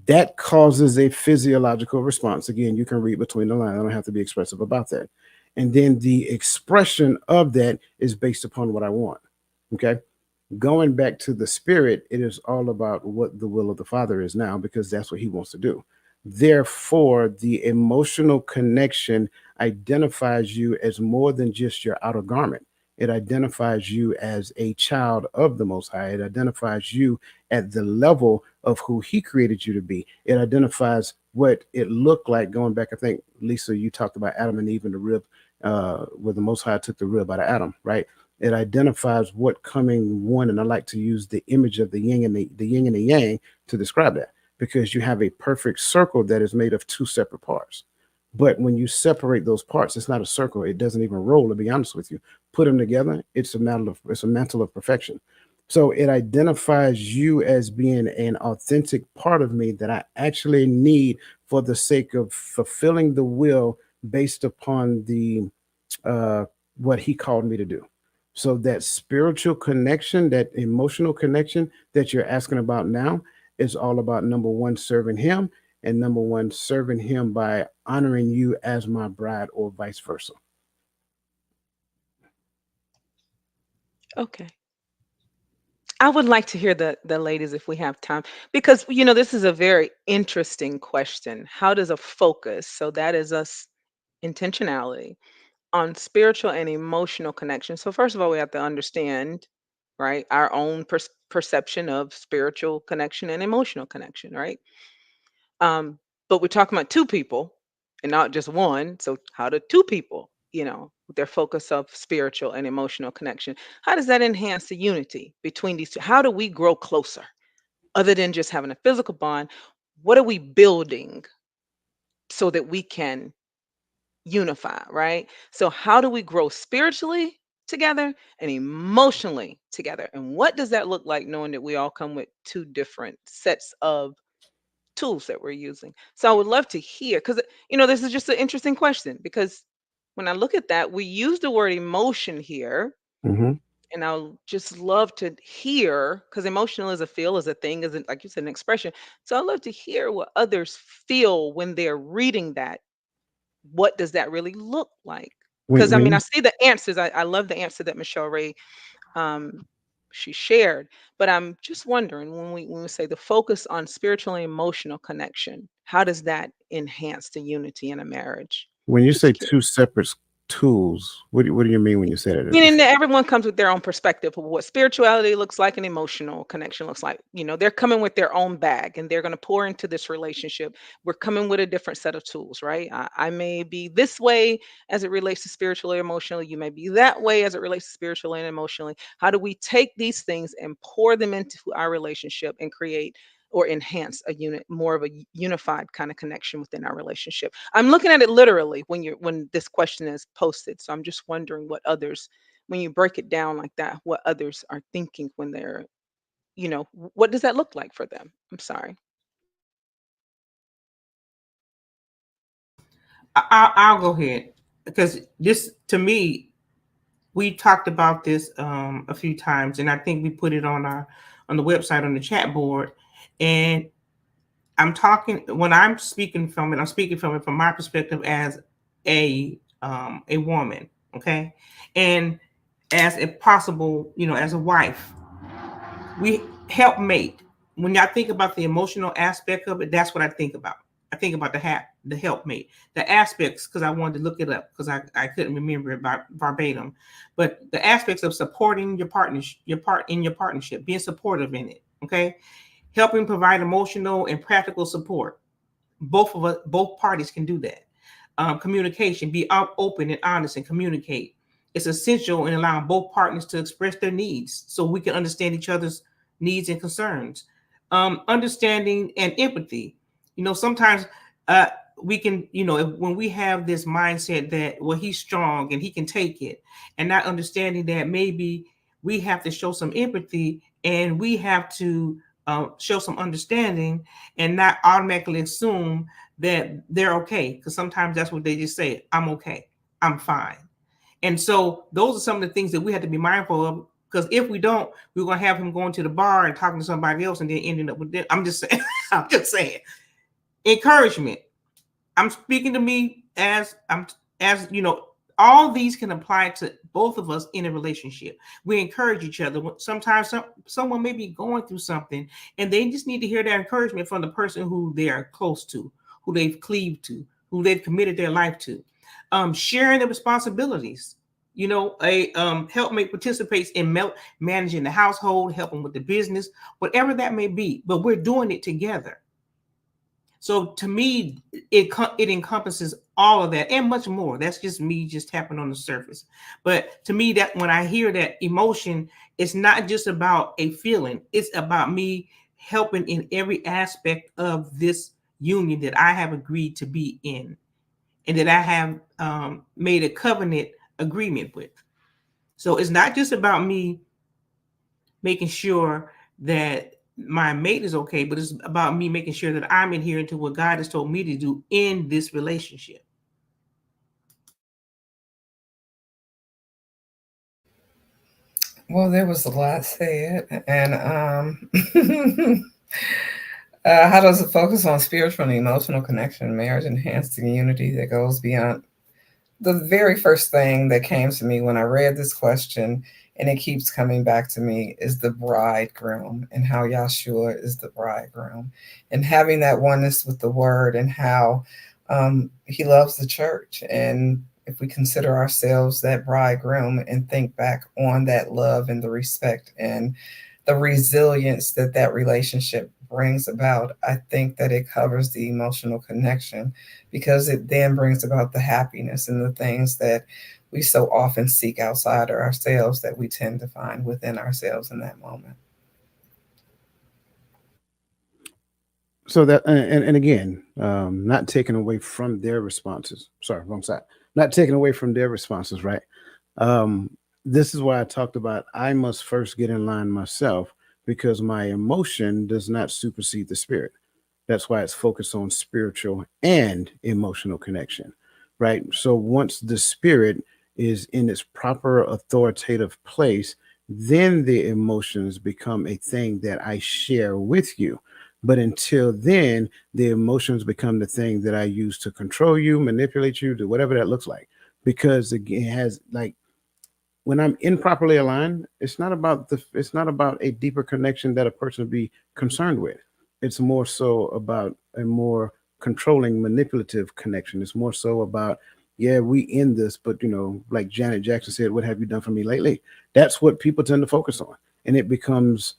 That causes a physiological response. Again, you can read between the lines. I don't have to be expressive about that. And then the expression of that is based upon what I want. Okay. Going back to the spirit, it is all about what the will of the Father is now because that's what he wants to do. Therefore, the emotional connection identifies you as more than just your outer garment. It identifies you as a child of the Most High. It identifies you at the level of who He created you to be. It identifies what it looked like going back. I think, Lisa, you talked about Adam and Eve and the rib, where the Most High took the rib out of Adam, right? It identifies what coming one, and I like to use the image of the yin and the yin and the yang to describe that because you have a perfect circle that is made of two separate parts. But when you separate those parts, it's not a circle. It doesn't even roll, to be honest with you. Put them together, it's a mantle of perfection. So it identifies you as being an authentic part of me that I actually need for the sake of fulfilling the will based upon the what he called me to do. So that spiritual connection, that emotional connection that you're asking about now is all about number one, serving him, and number one, serving him by honoring you as my bride or vice versa. Okay. I would like to hear the ladies if we have time, because this is a very interesting question. How does a focus, so that is us intentionality on spiritual and emotional connection. So first of all, we have to understand, right, our own perception of spiritual connection and emotional connection, right? But we're talking about two people and not just one. So how do two people, with their focus of spiritual and emotional connection, how does that enhance the unity between these two? How do we grow closer other than just having a physical bond? What are we building so that we can unify, right? So how do we grow spiritually together and emotionally together. And what does that look like knowing that we all come with two different sets of tools that we're using? So I would love to hear, because this is just an interesting question, because when I look at that, we use the word emotion here, Hmm. and I'll just love to hear, because emotional is a feel, is a thing, is like you said, an expression. So I'd love to hear what others feel when they're reading that. What does that really look like? When Because I when mean, you I see the answers. I love the answer that Michelle Ray um, she shared. But I'm just wondering, when we say the focus on spiritual and emotional connection, how does that enhance the unity in a marriage? when you Just say curious. two separate tools, what do you mean when you say that? Meaning that everyone comes with their own perspective of what spirituality looks like and emotional connection looks like. They're coming with their own bag and they're going to pour into this relationship. We're coming with a different set of tools, right? I may be this way as it relates to spiritually, emotionally. You may be that way as it relates to spiritually and emotionally. How do we take these things and pour them into our relationship and create or enhance a unit, more of a unified kind of connection within our relationship? I'm looking at it literally when this question is posted. So I'm just wondering what others, when you break it down like that, what others are thinking when they're, what does that look like for them? I'm sorry. I'll go ahead, because this, to me, we talked about this a few times, and I think we put it on the website, on the chat board. And I'm talking, when I'm speaking from it, I'm speaking from it from my perspective as a woman, okay, and as a possible, as a wife, we help mate. When I think about the emotional aspect of it, that's what I think about. I think about the helpmate, the aspects, because I wanted to look it up because I couldn't remember it by verbatim. But the aspects of supporting your partner, your partnership, being supportive in it, okay, helping provide emotional and practical support. Both parties can do that. Communication, be open and honest and communicate. It's essential in allowing both partners to express their needs so we can understand each other's needs and concerns. Understanding and empathy. Sometimes uh, we can, when we have this mindset that, well, he's strong and he can take it, and not understanding that maybe we have to show some empathy and we have to show some understanding, and not automatically assume that they're okay, because sometimes that's what they just say, I'm okay, I'm fine. And so those are some of the things that we have to be mindful of, because if we don't, we're going to have him going to the bar and talking to somebody else and then ending up with this. I'm just saying. I'm just saying. Encouragement. I'm speaking to me as all these can apply to both of us in a relationship. We encourage each other. Sometimes someone may be going through something and they just need to hear that encouragement from the person who they are close to, who they've cleaved to, who they've committed their life to. Sharing the responsibilities. A helpmate participates in managing the household, helping with the business, whatever that may be, but we're doing it together. So to me, it encompasses all of that and much more. That's just me just tapping on the surface. But to me, that when I hear that emotion, it's not just about a feeling. It's about me helping in every aspect of this union that I have agreed to be in, and that I have made a covenant agreement with. So it's not just about me making sure that my mate is okay, but it's about me making sure that I'm adhering to what God has told me to do in this relationship. Well, there was a lot said, and how does it focus on spiritual and emotional connection in marriage enhance the unity that goes beyond? The very first thing that came to me when I read this question, and it keeps coming back to me, is the bridegroom and how Yahshua is the bridegroom, and having that oneness with the word, and how he loves the church. And if we consider ourselves that bridegroom and think back on that love and the respect and the resilience that that relationship brings about, I think that it covers the emotional connection, because it then brings about the happiness and the things that we so often seek outside of ourselves that we tend to find within ourselves in that moment. So that and again, not taking away from their responses. Sorry, wrong side. Not taking away from their responses, right? Um, this is why I talked about I must first get in line myself because my emotion does not supersede the spirit. That's why it's focused on spiritual and emotional connection, right? So once the spirit is in its proper authoritative place, then the emotions become a thing that I share with you. But until then, the emotions become the thing that I use to control you, manipulate you, do whatever that looks like. Because again, it has like when I'm improperly aligned, it's not about a deeper connection that a person would be concerned with. It's more so about a more controlling, manipulative connection. It's more so about, yeah, we in this, but like Janet Jackson said, what have you done for me lately? That's what people tend to focus on. And it becomes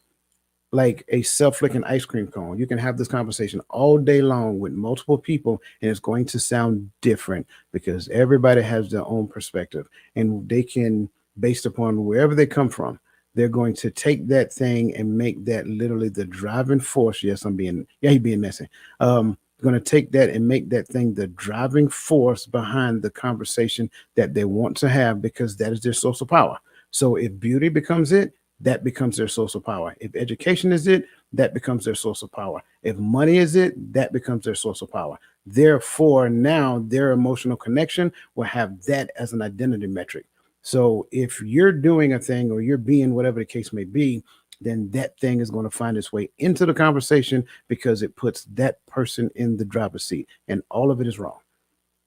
like a self-licking ice cream cone. You can have this conversation all day long with multiple people, and it's going to sound different because everybody has their own perspective, and they can, based upon wherever they come from, they're going to take that thing and make that literally the driving force. Yes, he being messy. Going to take that and make that thing the driving force behind the conversation that they want to have because that is their source of power. So if beauty becomes it, that becomes their source of power. If education is it, that becomes their source of power. If money is it, that becomes their source of power. Therefore, now their emotional connection will have that as an identity metric. So if you're doing a thing or you're being whatever the case may be, then that thing is going to find its way into the conversation because it puts that person in the driver's seat. And all of it is wrong.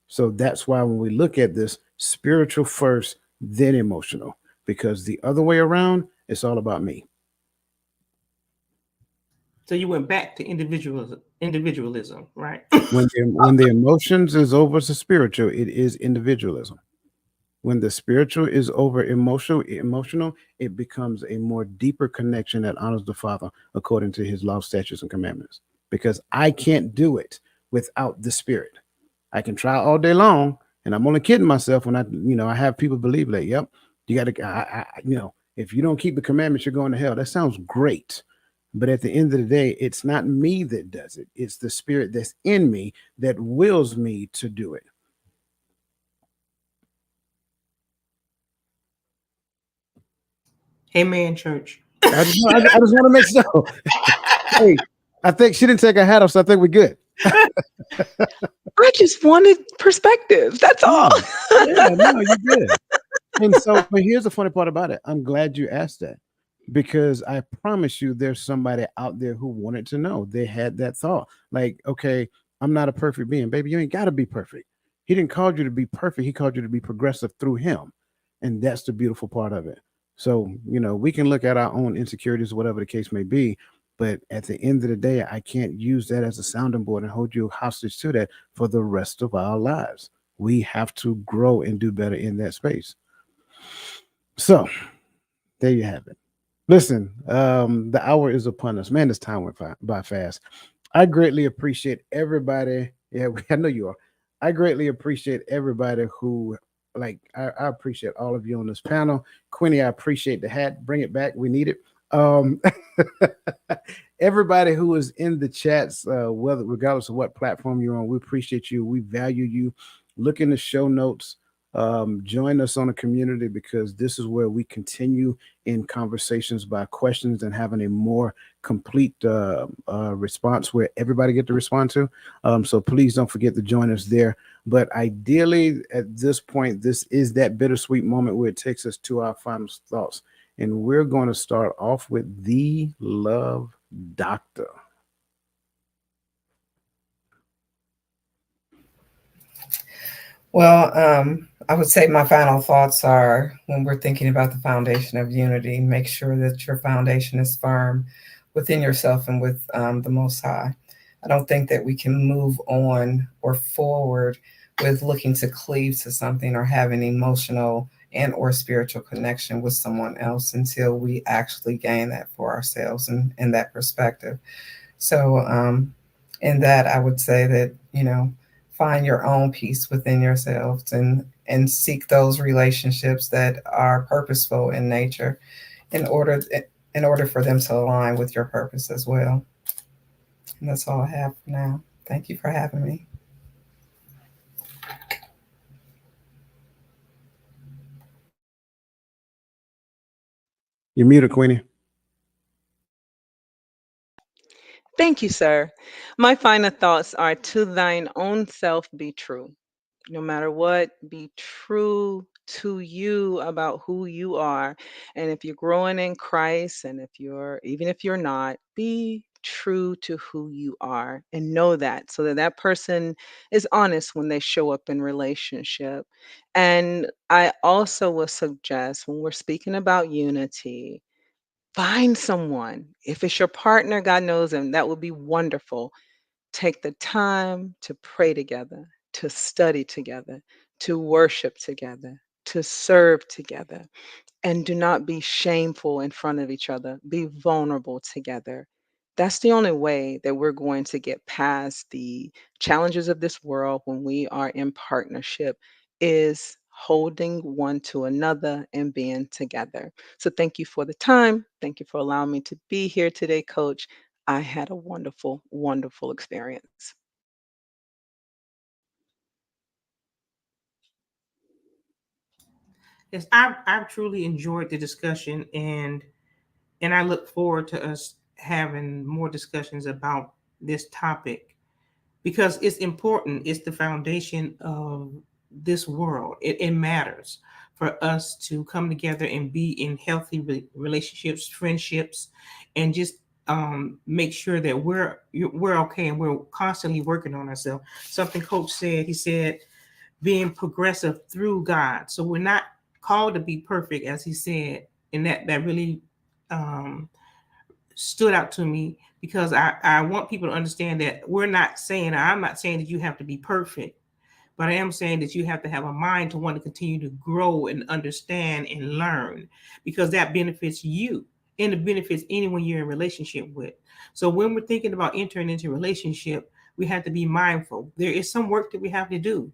So that's why when we look at this, spiritual first, then emotional, because the other way around, it's all about me. So you went back to individualism, right? When the emotions is over the spiritual, it is individualism. When the spiritual is over emotional, it becomes a more deeper connection that honors the Father according to His law, statutes, and commandments. Because I can't do it without the Spirit. I can try all day long, and I'm only kidding myself when I have people believe that. Yep, you got to, if you don't keep the commandments, you're going to hell. That sounds great, but at the end of the day, it's not me that does it. It's the Spirit that's in me that wills me to do it. Amen, church. I just want to make sure. Hey, I think she didn't take her hat off, so I think we're good. I just wanted perspective. That's all. Yeah, yeah, no, you're good. And so, but here's the funny part about it. I'm glad you asked that because I promise you there's somebody out there who wanted to know. They had that thought. Like, okay, I'm not a perfect being. Baby, you ain't got to be perfect. He didn't call you to be perfect. He called you to be progressive through him. And that's the beautiful part of it. So, we can look at our own insecurities, whatever the case may be. But at the end of the day, I can't use that as a sounding board and hold you hostage to that for the rest of our lives. We have to grow and do better in that space. So there you have it. Listen, the hour is upon us. Man, this time went by fast. I greatly appreciate everybody. Yeah, I know you are. I greatly appreciate everybody who, like, I appreciate all of you on this panel. Quinny, I appreciate the hat. Bring it back. We need it. Um, everybody who is in the chats, whether regardless of what platform you're on, we appreciate you. We value you. Look in the show notes. Join us on a community because this is where we continue in conversations by questions and having a more complete response where everybody get to respond to. So please don't forget to join us there. But ideally, at this point, this is that bittersweet moment where it takes us to our final thoughts. And we're going to start off with the Love Doctor. Well, I would say my final thoughts are when we're thinking about the foundation of unity, make sure that your foundation is firm within yourself and with the Most High. I don't think that we can move on or forward with looking to cleave to something or have an emotional and or spiritual connection with someone else until we actually gain that for ourselves and in that perspective. So in that, I would say that, find your own peace within yourselves and seek those relationships that are purposeful in nature in order for them to align with your purpose as well. And that's all I have for now. Thank you for having me. You're muted, Queenie. Thank you, sir. My final thoughts are to thine own self be true. No matter what, be true to you about who you are. And if you're growing in Christ, and even if you're not, be true to who you are and know that so that that person is honest when they show up in relationship. And I also will suggest when we're speaking about unity, find someone. If it's your partner, God knows him, that would be wonderful. Take the time to pray together, to study together, to worship together, to serve together, and do not be shameful in front of each other. Be vulnerable together. That's the only way that we're going to get past the challenges of this world when we are in partnership is holding one to another and being together. So thank you for the time. Thank you for allowing me to be here today, coach. I had a wonderful, wonderful experience. Yes, I've truly enjoyed the discussion, and I look forward to us having more discussions about this topic because it's important. It's the foundation of this world. It matters for us to come together and be in healthy relationships, friendships, and just make sure that we're okay and we're constantly working on ourselves. Something Coach said. He said being progressive through God. So we're not called to be perfect, as he said, and that really um, stood out to me because I want people to understand that I'm not saying that you have to be perfect, but I am saying that you have to have a mind to want to continue to grow and understand and learn because that benefits you and it benefits anyone you're in relationship with. So when we're thinking about entering into a relationship, we have to be mindful. There is some work that we have to do.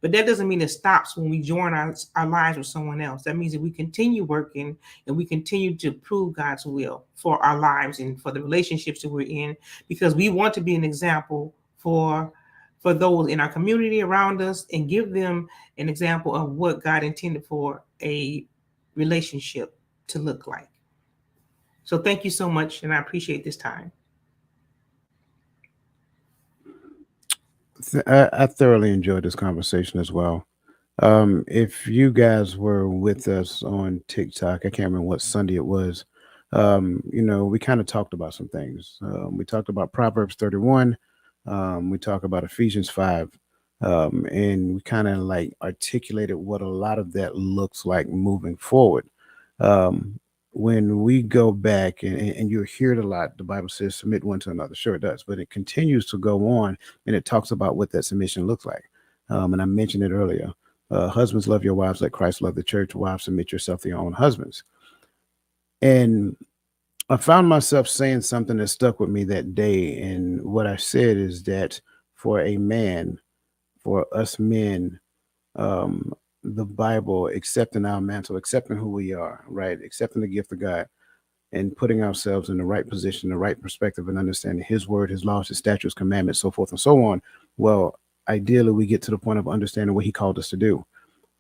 But that doesn't mean it stops when we join our lives with someone else. That means that we continue working and we continue to prove God's will for our lives and for the relationships that we're in because we want to be an example for those in our community around us and give them an example of what God intended for a relationship to look like. So thank you so much, and I appreciate this time. I thoroughly enjoyed this conversation as well. If you guys were with us on TikTok, I can't remember what Sunday it was. We kind of talked about some things. We talked about Proverbs 31. We talked about Ephesians 5. And we kind of like articulated what a lot of that looks like moving forward. Um, when we go back, and you hear it a lot, the Bible says submit one to another. Sure, it does, but it continues to go on and it talks about what that submission looks like. And I mentioned it earlier. Husbands, love your wives like Christ loved the church. Wives, submit yourself to your own husbands. And I found myself saying something that stuck with me that day. And what I said is that for a man, for us men, um, the Bible, accepting our mantle, accepting who we are, right? Accepting the gift of God and putting ourselves in the right position, the right perspective, and understanding His word, His laws, His statutes, commandments, so forth and so on. Well, ideally, we get to the point of understanding what He called us to do.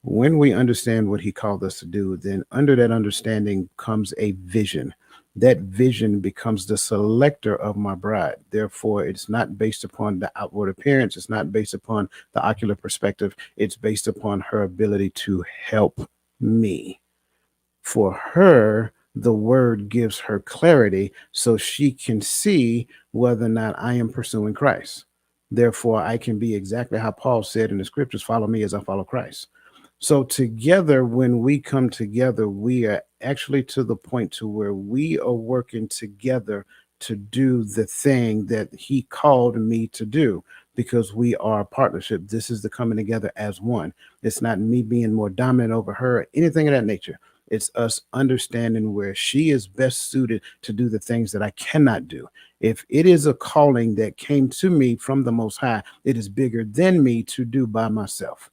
When we understand what He called us to do, then under that understanding comes a vision. That vision becomes the selector of my bride. Therefore, it's not based upon the outward appearance. It's not based upon the ocular perspective. It's based upon her ability to help me. For her, the word gives her clarity so she can see whether or not I am pursuing Christ. Therefore, I can be exactly how Paul said in the scriptures, follow me as I follow Christ. So together, when we come together, we are actually to the point to where we are working together to do the thing that He called me to do because we are a partnership. This is the coming together as one. It's not me being more dominant over her, or anything of that nature. It's us understanding where she is best suited to do the things that I cannot do. If it is a calling that came to me from the Most High, it is bigger than me to do by myself.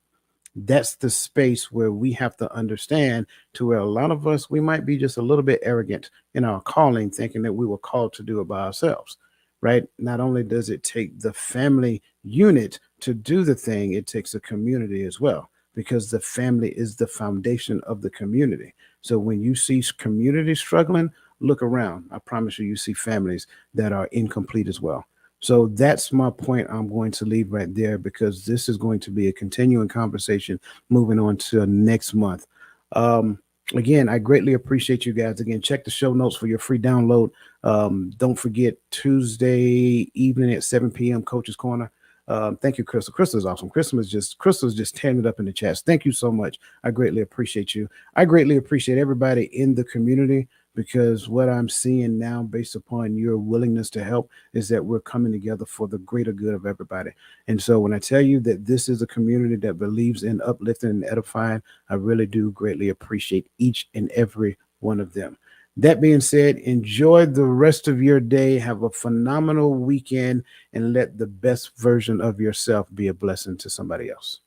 That's the space where we have to understand to where a lot of us, we might be just a little bit arrogant in our calling, thinking that we were called to do it by ourselves, right? Not only does it take the family unit to do the thing, it takes a community as well. because the family is the foundation of the community. So when you see communities struggling, look around. I promise you, you see families that are incomplete as well. So that's my point. I'm going to leave right there because this is going to be a continuing conversation moving on to next month. Um, Again, I greatly appreciate you guys. Again, check the show notes for your free download. Don't forget Tuesday evening at 7 p.m. Coach's Corner. Thank you, Crystal. Crystal's awesome. Crystal's just tearing it up in the chats. Thank you so much. I greatly appreciate you. I greatly appreciate everybody in the community because what I'm seeing now, based upon your willingness to help, is that we're coming together for the greater good of everybody. And so when I tell you that this is a community that believes in uplifting and edifying, I really do greatly appreciate each and every one of them. That being said, enjoy the rest of your day. Have a phenomenal weekend and let the best version of yourself be a blessing to somebody else.